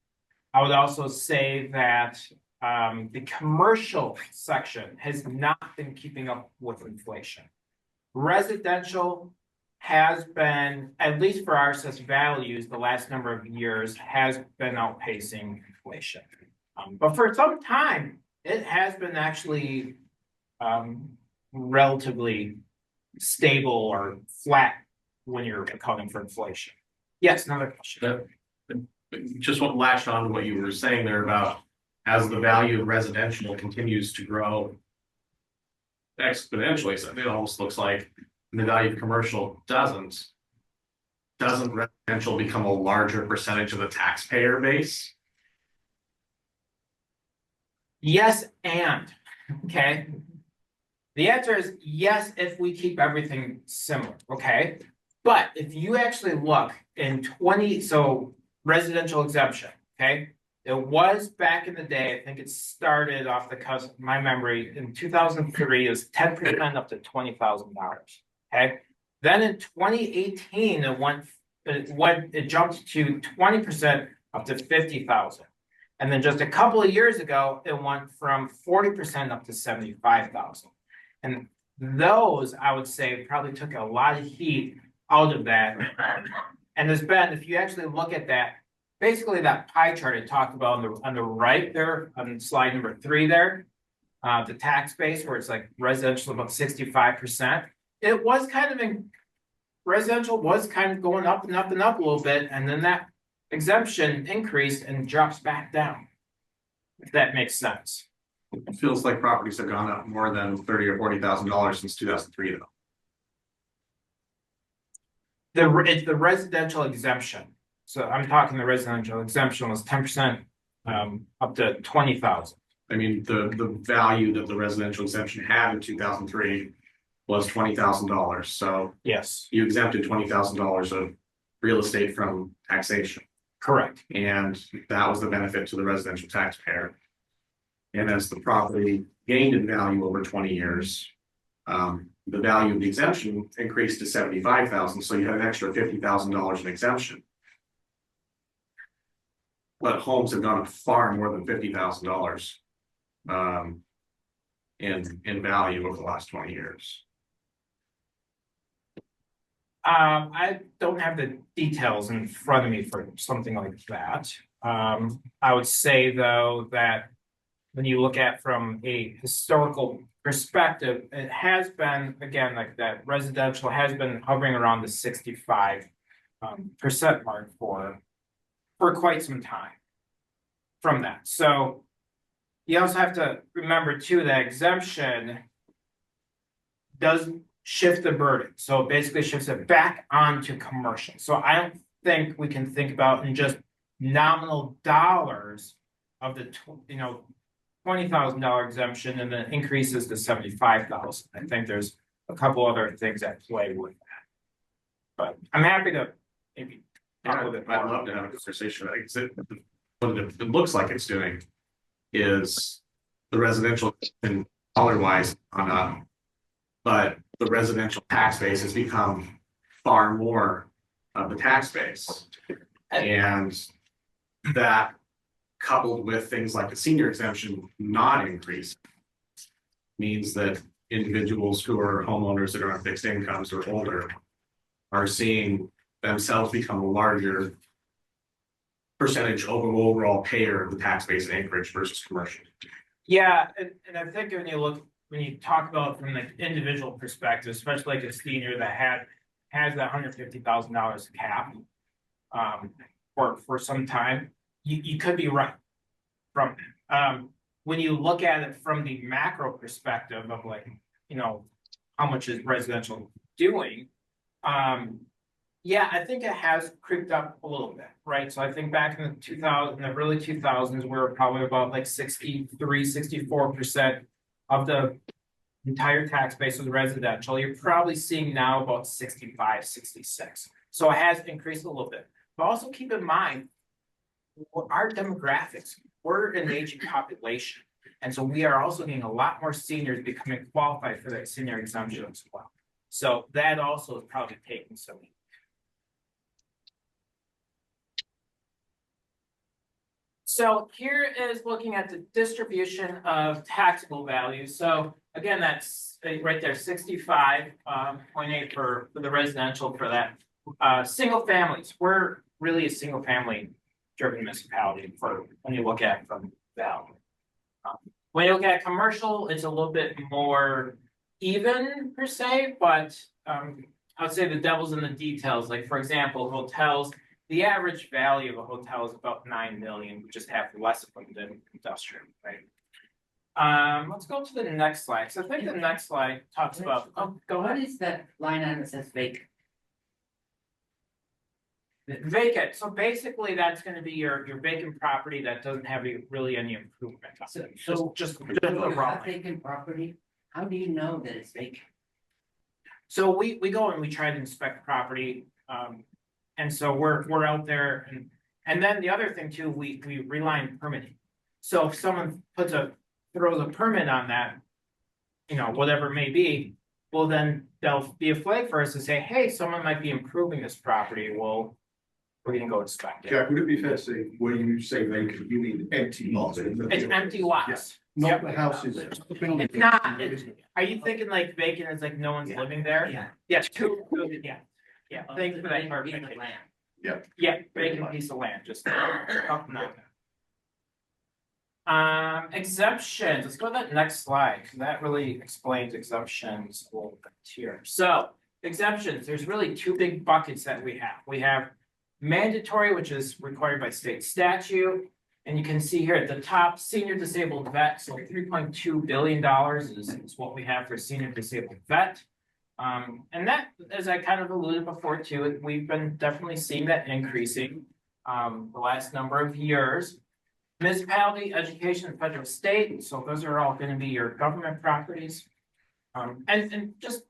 I would also say that the commercial section has not been keeping up with inflation. Residential has been, at least for our assessed values, the last number of years has been outpacing inflation. But for some time, it has been actually relatively stable or flat when you're accounting for inflation. Yes, another question. Just want to latch on to what you were saying there about as the value of residential continues to grow exponentially, so it almost looks like the value of commercial doesn't. doesn't residential become a larger percentage of the taxpayer base? Yes, and, okay? The answer is yes, if we keep everything similar, okay? But if you actually look in so residential exemption, okay? It was back in the day, I think it started off the cusp of my memory, in 2003, it was 10% up to $20,000, okay? Then in 2018, it jumped to 20% up to 50,000. And then just a couple of years ago, it went from 40% up to 75,000. And those, I would say, probably took a lot of heat out of that. And there's been, if you actually look at that, basically that pie chart I talked about on the right there, on slide number 3 there, the tax base where it's like residential about 65%. It was kind of residential was kind of going up and up and up a little bit, and then that exemption increased and drops back down. If that makes sense. It feels like properties have gone up more than $30,000 or $40,000 since 2003 though. It's the residential exemption. So I'm talking the residential exemption was 10% up to 20,000. I mean, the value that the residential exemption had in 2003 was $20,000. So yes, you exempted $20,000 of real estate from taxation. Correct. And that was the benefit to the residential taxpayer. And as the property gained in value over 20 years, the value of the exemption increased to 75,000. So you had an extra $50,000 in exemption. But homes have gone up far more than $50,000 in value over the last 20 years. I don't have the details in front of me for something like that. I would say though that when you look at from a historical perspective, it has been, again, like that residential has been hovering around the 65% mark for quite some time from that. So you also have to remember too that exemption does shift the burden. So it basically shifts it back onto commercial. So I don't think we can think about in just nominal dollars of the $20,000 exemption and then increases to 75,000. I think there's a couple other things at play with that. But I'm happy to maybe talk a little bit more. I'd love to have a conversation. What it looks like it's doing is the residential and dollar-wise on up, but the residential tax base has become far more of the tax base. And that coupled with things like the senior exemption not increase means that individuals who are homeowners that are on fixed incomes or older are seeing themselves become a larger percentage of overall payer of the tax base in Anchorage versus commercial. Yeah, and I think when you talk about from the individual perspective, especially like a senior that has that $150,000 cap for some time, you could be right from when you look at it from the macro perspective of like, how much is residential doing? Yeah, I think it has creeped up a little bit, right? So I think back in the early 2000s, we were probably about like 64% of the entire tax base was residential. You're probably seeing now about 65, 66. So it has increased a little bit. But also keep in mind, our demographics, we're an aging population. And so we are also getting a lot more seniors becoming qualified for that senior exemption as well. So that also is probably taking some. So here is looking at the distribution of taxable value. So again, that's right there, 65.8 for the residential for that. Single families, we're really a single family driven municipality for when you look at from value. When you look at commercial, it's a little bit more even per se, but I would say the devil's in the details. Like for example, hotels. The average value of a hotel is about $9 million. We just have less of them than industrial, right? Let's go to the next slide. So I think the next slide talks about. Oh, go ahead. What is that line item that says vacant? Vacant, so basically that's gonna be your vacant property that doesn't have really any improvement. Just If you a raw have land. vacant property, how do you know that it's vacant? So we go and we try to inspect property, and so we're out there and then the other thing too, we rely on permitting. So if someone throws a permit on that, whatever it may be, well, then there'll be a flag for us to say, hey, someone might be improving this property, well, we're gonna go inspect it. Jack, would it be fair to say, when you say vacant, you mean empty lots? It's empty lots. Not the houses. It's not, are you thinking like vacant is like no one's living there? Yeah. Yes, yeah, thanks for that clarification. Yeah. Yeah, vacant piece of land, just. Exemptions, let's go to that next slide, because that really explains exemptions a little bit here. So, exemptions, there's really two big buckets that we have. We have mandatory, which is required by state statute. And you can see here at the top, senior disabled vet, so $3.2 billion is what we have for senior disabled vet. And that, as I kind of alluded before too, we've been definitely seeing that increasing the last number of years. Municipality, education, federal, state, so those are all gonna be your government properties. And just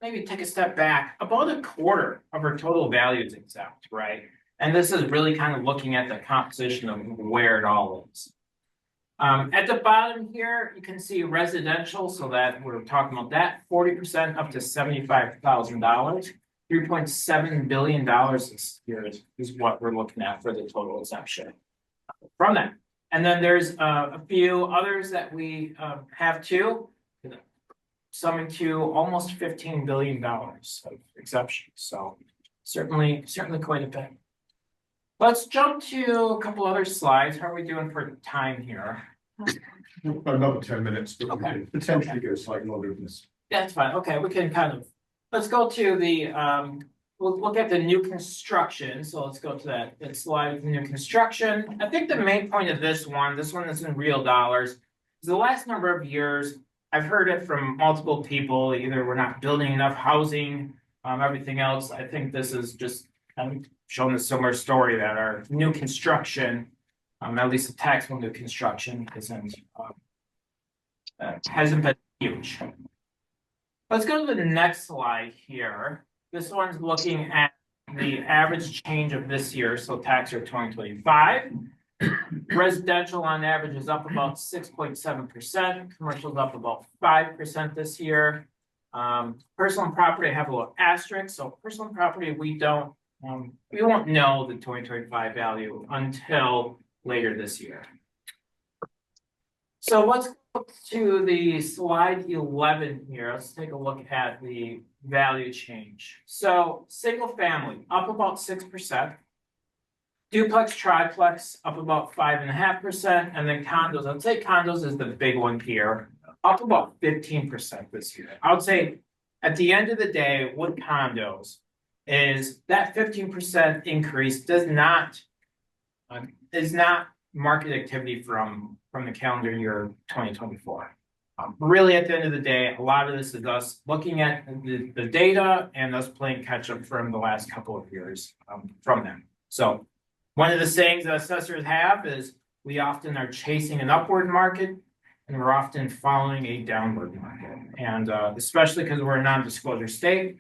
maybe take a step back, about a quarter of our total value is exempt, right? And this is really kind of looking at the composition of where it all is. At the bottom here, you can see residential, so that we're talking about that, 40% up to $75,000. $3.7 billion this year is what we're looking at for the total exemption from that. And then there's a few others that we have too, summing to almost $15 billion of exemptions. So certainly quite a bit. Let's jump to a couple other slides. How are we doing for time here? Another 10 minutes, but we Okay. could potentially go slightly longer than this. That's fine. Okay, we can let's go to the, we'll look at the new construction. So let's go to that slide with new construction. I think the main point of this one is in real dollars, is the last number of years, I've heard it from multiple people, either we're not building enough housing, everything else. I think this is just kind of showing a similar story that our new construction, at least the taxable new construction hasn't been huge. Let's go to the next slide here. This one's looking at the average change of this year, so tax year 2025. Residential on average is up about 6.7%. Commercial is up about 5% this year. Personal property, I have a little asterisk. So personal property, we won't know the 2025 value until later this year. So let's go to the slide 11 here. Let's take a look at the value change. So single family up about 6%. Duplex, triplex up about 5.5%, and then condos. I'd say condos is the big one here, up about 15% this year. I would say at the end of the day, with condos, is that 15% increase is not market activity from the calendar year 2024. Really, at the end of the day, a lot of this is us looking at the data and us playing catch up from the last couple of years from them. So one of the sayings that assessors have is we often are chasing an upward market and we're often following a downward market. And especially because we're a non-disclosure state,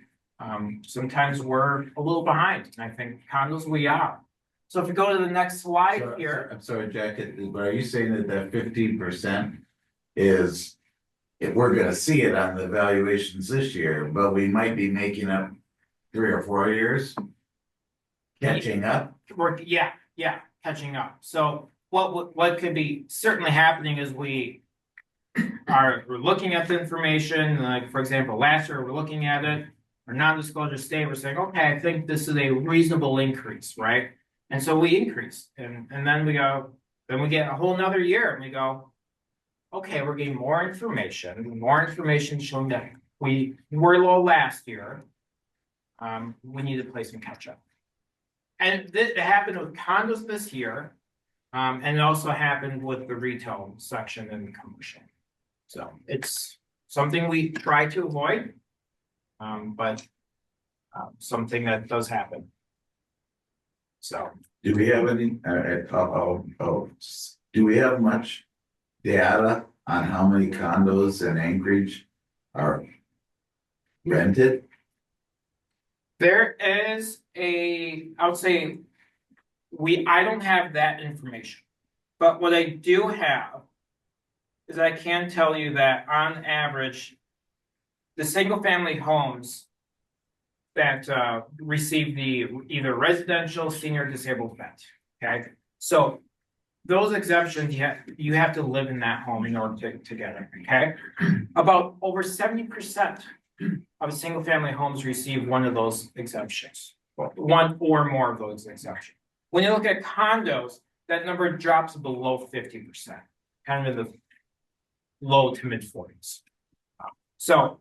sometimes we're a little behind. And I think condos we are. So if we go to the next slide here. I'm sorry, Jack, but are you saying that 15% is, if we're gonna see it on the valuations this year, but we might be making up 3 or 4 years? Catching up? Yeah, catching up. So what could be certainly happening is we're looking at the information, like for example, last year we're looking at it, our non-disclosure state, we're saying, okay, I think this is a reasonable increase, right? And so we increase and then we get a whole nother year and we go, okay, we're getting more information showing that we were low last year. We need to play some catch up. And it happened with condos this year. And it also happened with the retail section and the commercial. So it's something we try to avoid, but something that does happen. So. Do we have any, do we have much data on how many condos in Anchorage are rented? There is I would say, I don't have that information. But what I do have is I can tell you that on average, the single family homes that receive the either residential, senior, disabled event, okay? So those exemptions, you have to live in that home in order to get it, okay? About over 70% of single family homes receive one of those exemptions, one or more of those exemptions. When you look at condos, that number drops below 50%, kind of in the low to mid 40s. So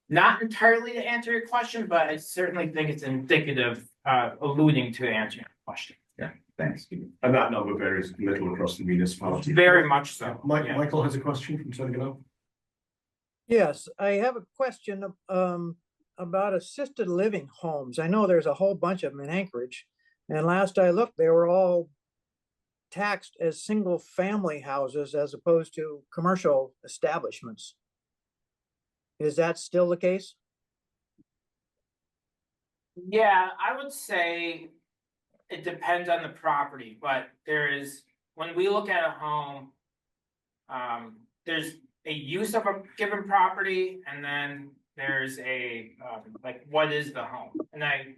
not entirely to answer your question, but I certainly think it's indicative, alluding to answering your question. Yeah, thanks. And that number varies little across the municipality. Very much so. Yeah. Michael has a question from setting it up. Yes, I have a question about assisted living homes. I know there's a whole bunch of them in Anchorage. And last I looked, they were all taxed as single family houses as opposed to commercial establishments. Is that still the case? Yeah, I would say it depends on the property, but when we look at a home, there's a use of a given property, and then there's like, what is the home? And I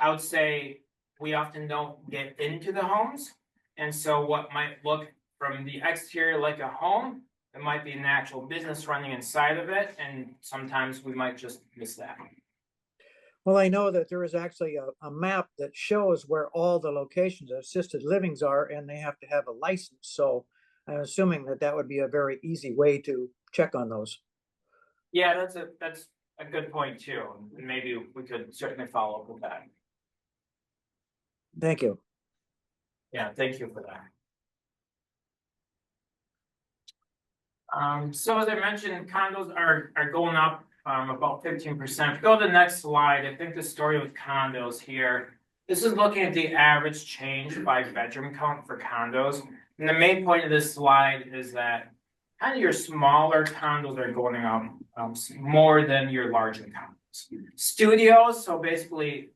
would say we often don't get into the homes. And so what might look from the exterior like a home, it might be an actual business running inside of it. And sometimes we might just miss that. Well, I know that there is actually a map that shows where all the locations of assisted livings are, and they have to have a license. So I'm assuming that would be a very easy way to check on those. Yeah, that's a good point too. And maybe we could certainly follow up with that. Thank you. Yeah, thank you for that. So as I mentioned, condos are going up about 15%. Go to the next slide. I think the story with condos here. This is looking at the average change by bedroom count for condos. And the main point of this slide is that kind of your smaller condos are going up more than your larger condos. Studios, so basically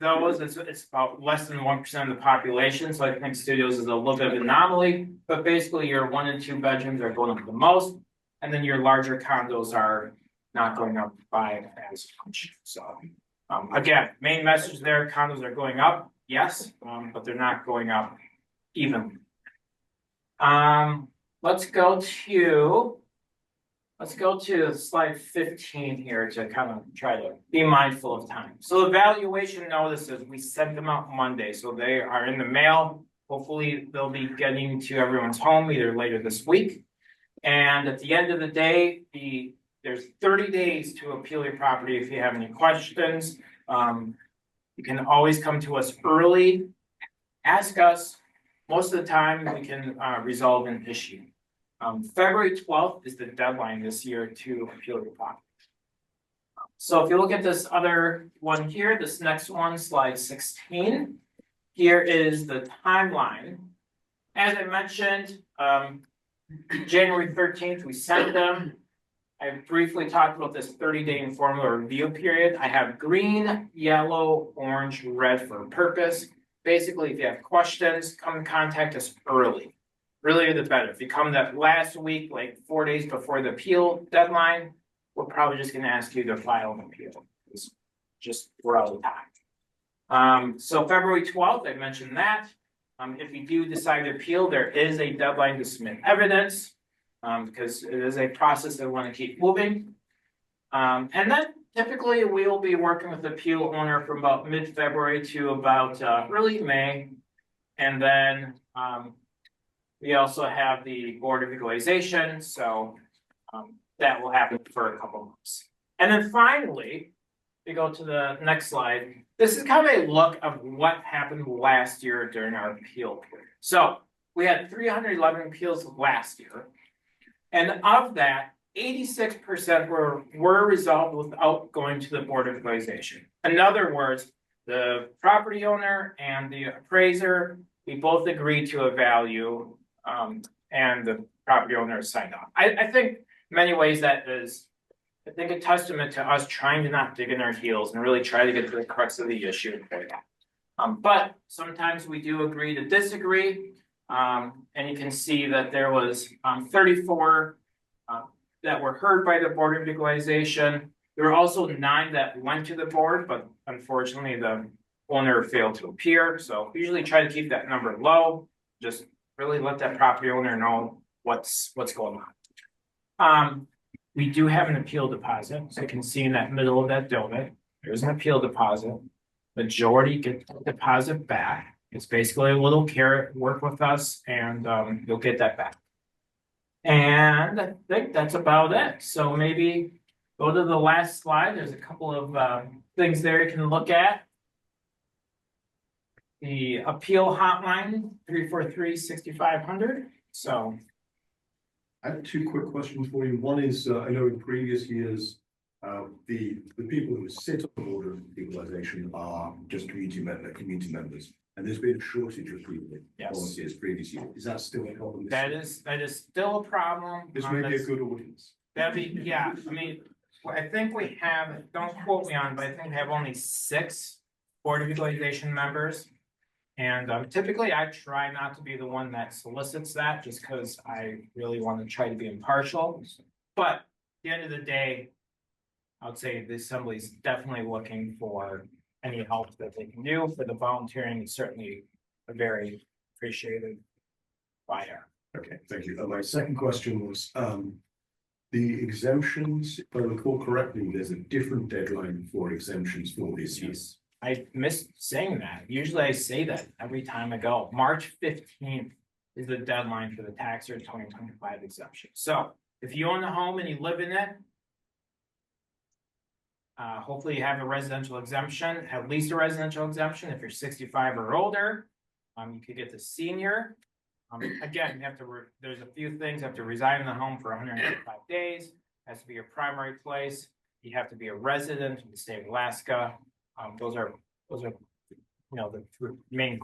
those, it's about less than 1% of the population. So I think studios is a little bit of an anomaly, but basically your 1 and 2 bedrooms are going up the most. And then your larger condos are not going up by as much. So again, main message there, condos are going up, yes, but they're not going up evenly. Let's go to slide 15 here to kind of try to be mindful of time. So evaluation notices, we sent them out Monday, so they are in the mail. Hopefully they'll be getting to everyone's home either later this week. And at the end of the day, there's 30 days to appeal your property if you have any questions. You can always come to us early, ask us. Most of the time we can resolve an issue. February 12th is the deadline this year to appeal your property. So if you look at this other one here, this next one, slide 16, here is the timeline. As I mentioned, January 13th, we sent them. I briefly talked about this 30-day informal review period. I have green, yellow, orange, red for a purpose. Basically, if you have questions, come contact us early. Earlier the better. If you come that last week, like 4 days before the appeal deadline, we're probably just going to ask you to file an appeal. It's just we're out of time. So February 12th, I mentioned that. If you do decide to appeal, there is a deadline to submit evidence because it is a process that we want to keep moving. And then typically we will be working with the appeal owner from about mid-February to about early May. And then we also have the Board of Equalization, so that will happen for a couple months. And then finally, we go to the next slide. This is kind of a look of what happened last year during our appeal period. So we had 311 appeals last year. And of that, 86% were resolved without going to the Board of Equalization. In other words, the property owner and the appraiser, we both agreed to a value, and the property owner signed off. I think in many ways that is, I think, a testament to us trying to not dig in our heels and really try to get to the crux of the issue. But sometimes we do agree to disagree. And you can see that there was 34 that were heard by the Board of Equalization. There were also 9 that went to the board, but unfortunately the owner failed to appear. So we usually try to keep that number low, just really let that property owner know what's going on. We do have an appeal deposit, so you can see in that middle of that donut, there's an appeal deposit. Majority get the deposit back. It's basically a little carrot, work with us, and you'll get that back. And I think that's about it. So maybe go to the last slide. There's a couple of things there you can look at. The appeal hotline, 343-6500. So I have 2 quick questions for you. One is, I know in previous years, the people who sit on the Board of Equalization are just community members. And there's been a shortage of people, volunteers previous year. Is that still a problem? that is still a problem. This may be a good audience. That'd be, yeah, I mean, I think we have, don't quote me on, but I think we have only 6 Board of Equalization members. And typically I try not to be the one that solicits that, just because I really want to try to be impartial. But at the end of the day, I would say the assembly is definitely looking for any help that they can do. For the volunteering, it's certainly a very appreciated by our. Okay, thank you. My second question was, the exemptions, if I recall correctly, there's a different deadline for exemptions for this year. I missed saying that. Usually I say that every time I go. March 15th is the deadline for the tax year 2025 exemption. So if you own a home and you live in it, hopefully you have a residential exemption, at least a residential exemption. If you're 65 or older, you could get the senior. Again, you have to, there's a few things. You have to reside in the home for 185 days. Has to be your primary place. You have to be a resident of the state of Alaska. Those are, you know, the main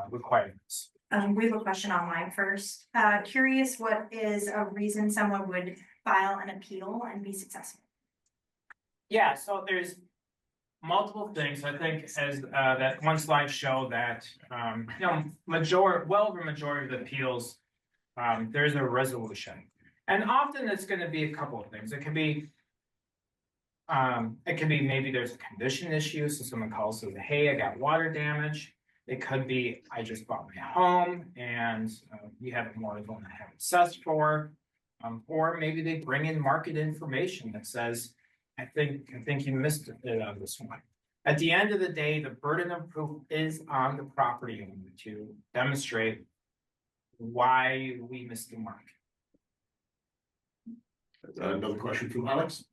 requirements. We have a question online first. Curious, what is a reason someone would file an appeal and be successful? Yeah, so there's multiple things. I think as that one slide showed that, you know, well over majority of the appeals, there's a resolution. And often it's going to be a couple of things. It can be maybe there's a condition issue. So someone calls and says, hey, I got water damage. It could be, I just bought my home and you have more than I have assessed for. Or maybe they bring in market information that says, I think you missed it on this one. At the end of the day, the burden of proof is on the property owner to demonstrate why we missed the mark. Another question from Alex.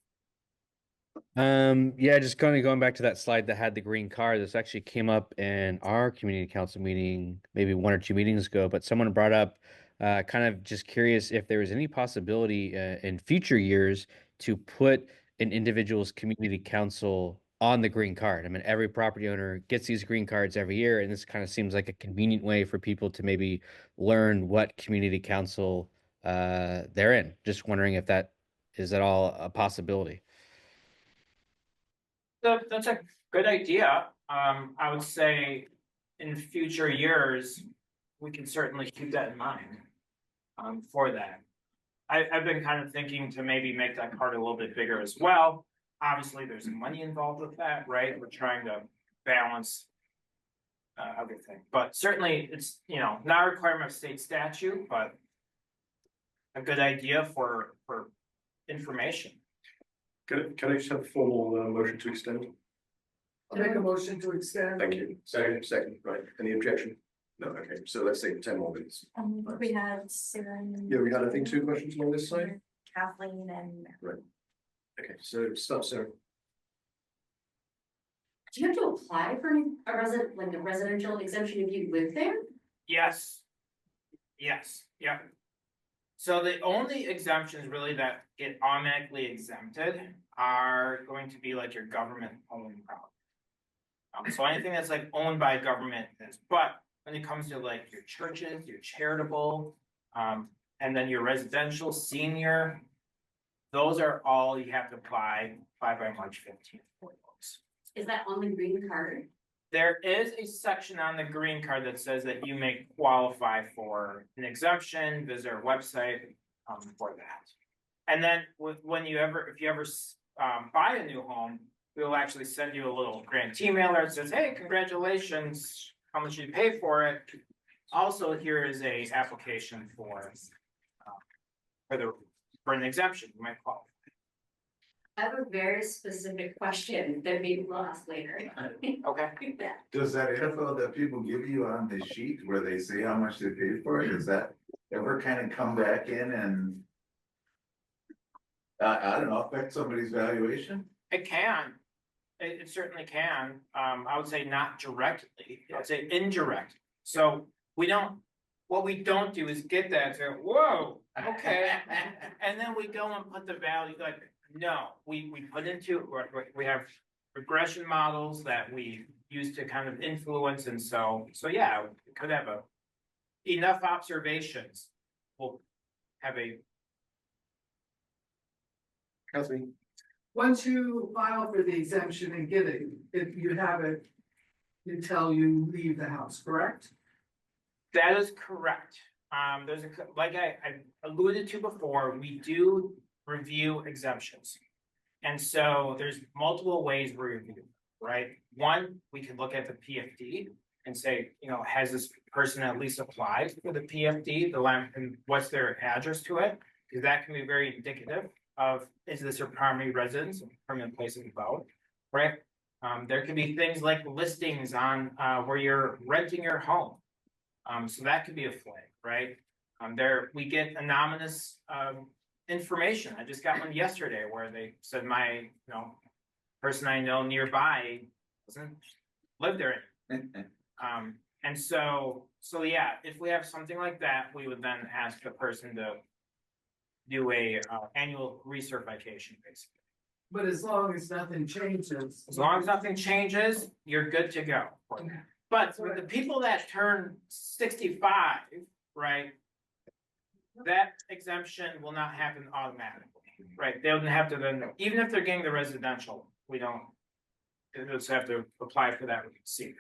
Yeah, just kind of going back to that slide that had the green card. This actually came up in our community council meeting, maybe 1 or 2 meetings ago, but someone brought up, kind of just curious if there was any possibility in future years to put an individual's community council on the green card. I mean, every property owner gets these green cards every year, and this kind of seems like a convenient way for people to maybe learn what community council they're in. Just wondering if that is at all a possibility. That's a good idea. I would say in future years, we can certainly keep that in mind for that. I've been kind of thinking to maybe make that card a little bit bigger as well. Obviously, there's money involved with that, right? We're trying to balance everything, but certainly it's, you know, not a requirement of state statute, but a good idea for information. Can I just have a formal motion to extend? I'll make a motion to extend. Thank you. Second, right. Any objection? No, okay. So let's say 10 more minutes. We had Sarah. Yeah, we had, I think, 2 questions on this side. Kathleen and. Right. Okay, so stop, Sarah. Do you have to apply for a residential exemption if you live there? Yes. Yes, yeah. So the only exemptions really that get automatically exempted are going to be like your government owned property. So anything that's like owned by government is, but when it comes to like your churches, your charitable, and then your residential, senior, those are all you have to apply by March 15th. Is that on the green card? There is a section on the green card that says that you may qualify for an exemption, visit our website, for that. And then if you ever buy a new home, we'll actually send you a little grantee mailer that says, hey, congratulations, how much you pay for it. Also, here is a application for an exemption, you might qualify. I have a very specific question that maybe we'll ask later. Okay. Does that info that people give you on the sheet where they say how much they paid for it, does that ever kind of come back in and I don't know, affect somebody's valuation? It can. It certainly can. I would say not directly. I'd say indirect. So what we don't do is get that and say, whoa, okay. And then we go and put the value, like, no, we put into, we have regression models that we use to kind of influence. And so yeah, we could have enough observations. We'll have a. Once you file for the exemption and get it, if you have it until you leave the house, correct? That is correct. Like I alluded to before, we do review exemptions. And so there's multiple ways we review, right? One, we can look at the PFD and say, has this person at least applied for the PFD, and what's their address to it? Because that can be very indicative of, is this your primary residence, permanent place of abode, right? There can be things like listings on where you're renting your home. So that could be a flag, right? We get anonymous information. I just got one yesterday where they said my, person I know nearby doesn't live there. And so yeah, if we have something like that, we would then ask the person to do a annual recertification, basically. But as long as nothing changes. As long as nothing changes, you're good to go. But for the people that turn 65, right? That exemption will not happen automatically, right? They wouldn't have to then, even if they're getting the residential, they just have to apply for that seat.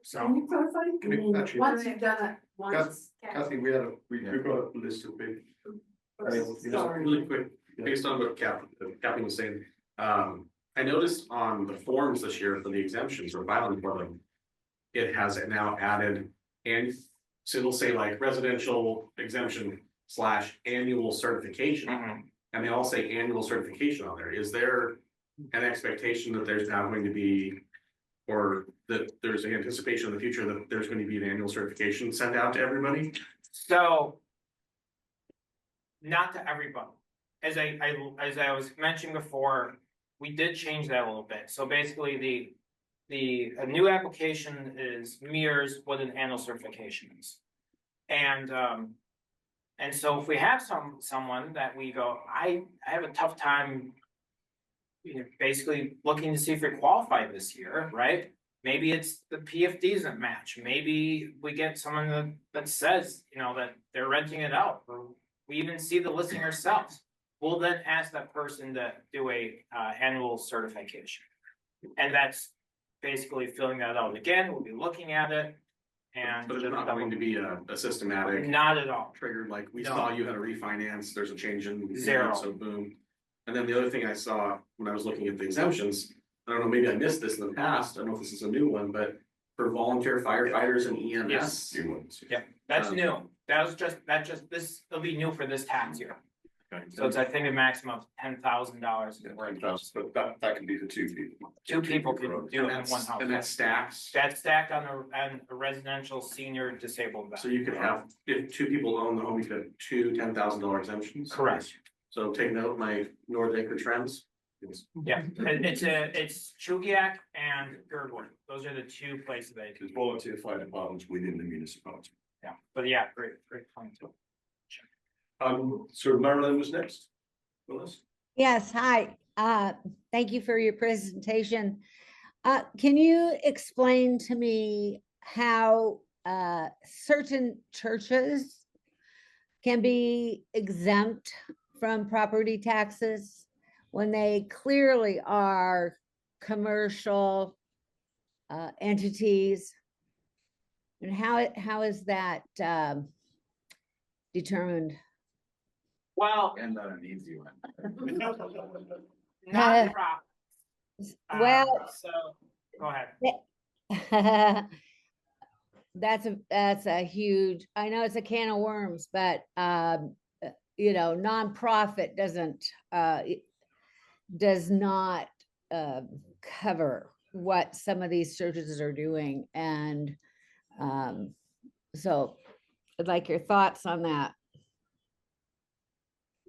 So. Can you clarify? Once you've done it once. Kathy, we got a list of big. Really quick, based on what Kathy was saying, I noticed on the forms this year for the exemptions or filing for them, it has now added, and so it'll say like residential exemption / annual certification. And they all say annual certification on there. Is there an expectation that there's now going to be, or that there's an anticipation in the future that there's going to be an annual certification sent out to everybody? So, not to everybody. As I was mentioning before, we did change that a little bit. So basically a new application mirrors what an annual certification is. And so if we have someone that we go, I have a tough time, basically looking to see if you're qualified this year, right? Maybe it's the PFD doesn't match. Maybe we get someone that says, that they're renting it out, or we even see the listing ourselves. We'll then ask that person to do a annual certification. And that's basically filling that out again. We'll be looking at it. But it's not going to be a systematic. Not at all. Triggered like we saw you had a refinance, there's a change in. Zero. So boom. And then the other thing I saw when I was looking at the exemptions, I don't know, maybe I missed this in the past. I don't know if this is a new one, but for volunteer firefighters and EMS. Yes. Yeah, that's new. This will be new for this tax year. Okay. So it's, I think, a maximum of $10,000. But that can be the 2 people. 2 people can do it in one house. And that stacks. That's stacked on a residential senior disabled. So you could have, if 2 people own the home, you could have 2 $10,000 exemptions. Correct. So take note, my North Acre trends. Yeah, it's Chugiak and Girdwood. Those are the 2 places that. It's volunteer fire departments within the municipality. Yeah, but yeah, great point too. So Marilyn was next. Yes, hi. Thank you for your presentation. Can you explain to me how certain churches can be exempt from property taxes when they clearly are commercial entities? And how is that determined? Well, And not an easy one. nonprofit. Well, So, go ahead. that's a huge, I know it's a can of worms, but you know, nonprofit does not cover what some of these churches are doing. And so I'd like your thoughts on that.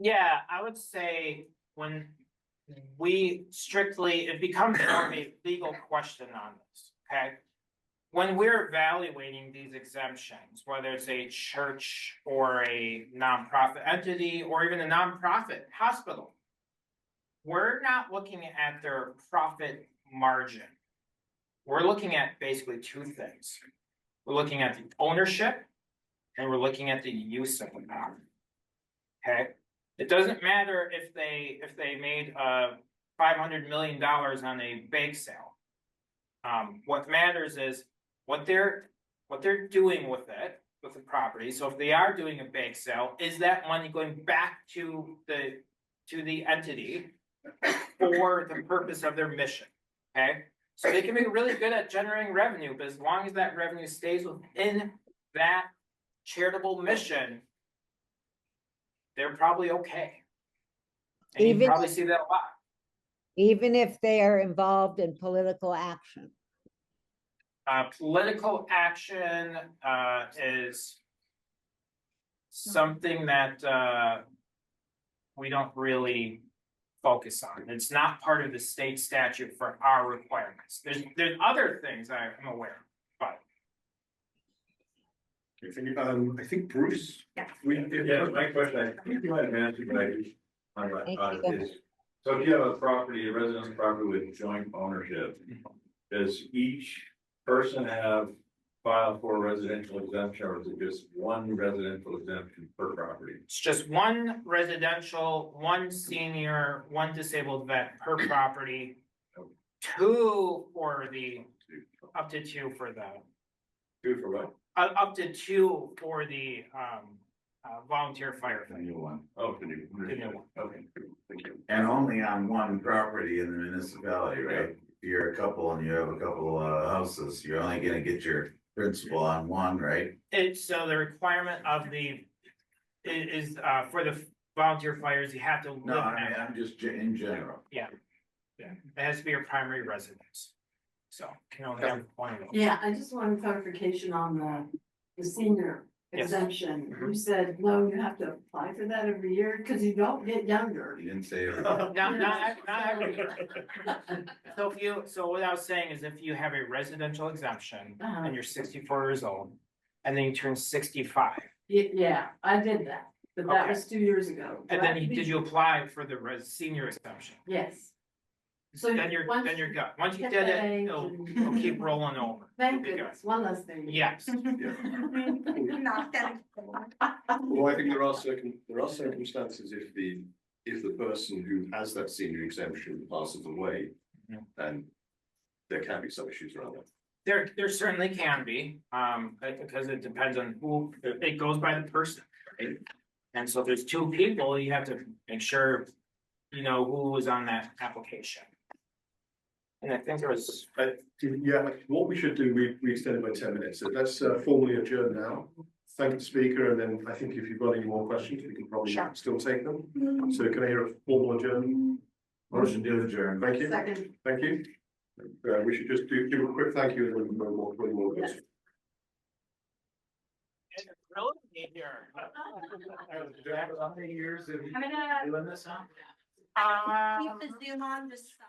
Yeah, I would say when we strictly, it becomes more of a legal question on this, okay? When we're evaluating these exemptions, whether it's a church or a nonprofit entity or even a nonprofit hospital, we're not looking at their profit margin. We're looking at basically two things. We're looking at the ownership and we're looking at the use of the property. Okay? It doesn't matter if they made $500 million on a bake sale. What matters is what they're doing with it, with the property. So if they are doing a bake sale, is that money going back to the entity for the purpose of their mission? Okay, so they can be really good at generating revenue, but as long as that revenue stays within that charitable mission, they're probably okay. And you probably see that a lot. Even if they are involved in political action. Political action is something that we don't really focus on. It's not part of the state statute for our requirements. There's other things I'm aware of, but. I think Bruce. Yeah, my question, I think you might have answered, but is, so if you have a property, a residence property with joint ownership, does each person have filed for a residential exemption, or is it just one residential exemption per property? It's just one residential, one senior, one disabled vet per property. Two for the, up to two for the. Two for what? Up to two for the volunteer firefighter. The new one. Oh, the new one. Okay, thank you. And only on one property in the municipality, right? If you're a couple and you have a couple houses, you're only gonna get your principal on one, right? It's so the requirement of is for the volunteer fires, you have to live. No, I mean, I'm just in general. Yeah, it has to be your primary residence. So can only have one of those. Yeah, I just wanted clarification on the senior Yes. exemption. You said, no, you have to apply for that every year because you don't get younger. You didn't say it. Not every year. So what I was saying is if you have a residential exemption and you're 64 years old and then you turn 65. Yeah, I did that, but that Okay. was 2 years ago. And then did you apply for the senior exemption? Yes. So Then you're once good. Once you get did that it, age it'll keep rolling over. Thank You'll be good. goodness, one less thing. Yes. Not that. Well, I think there are circumstances if the person who has that senior exemption passes away, then there can be some issues around that. There certainly can be, because it depends on who, it goes by the person, right? And so if there's two people, you have to make sure, you know, who was on that application. And I think there was, Yeah, what we should do, we extended by 10 minutes, so let's formally adjourn now. Thank the speaker, and then I think if you've got any more questions, we can probably still take them. So can I hear a formal adjournment? Motion to adjourn. Thank you. Second. Thank you. We should just give a quick thank you and then we'll move on. really need your. I'm gonna Doing this, huh? keep the Zoom on, just stop.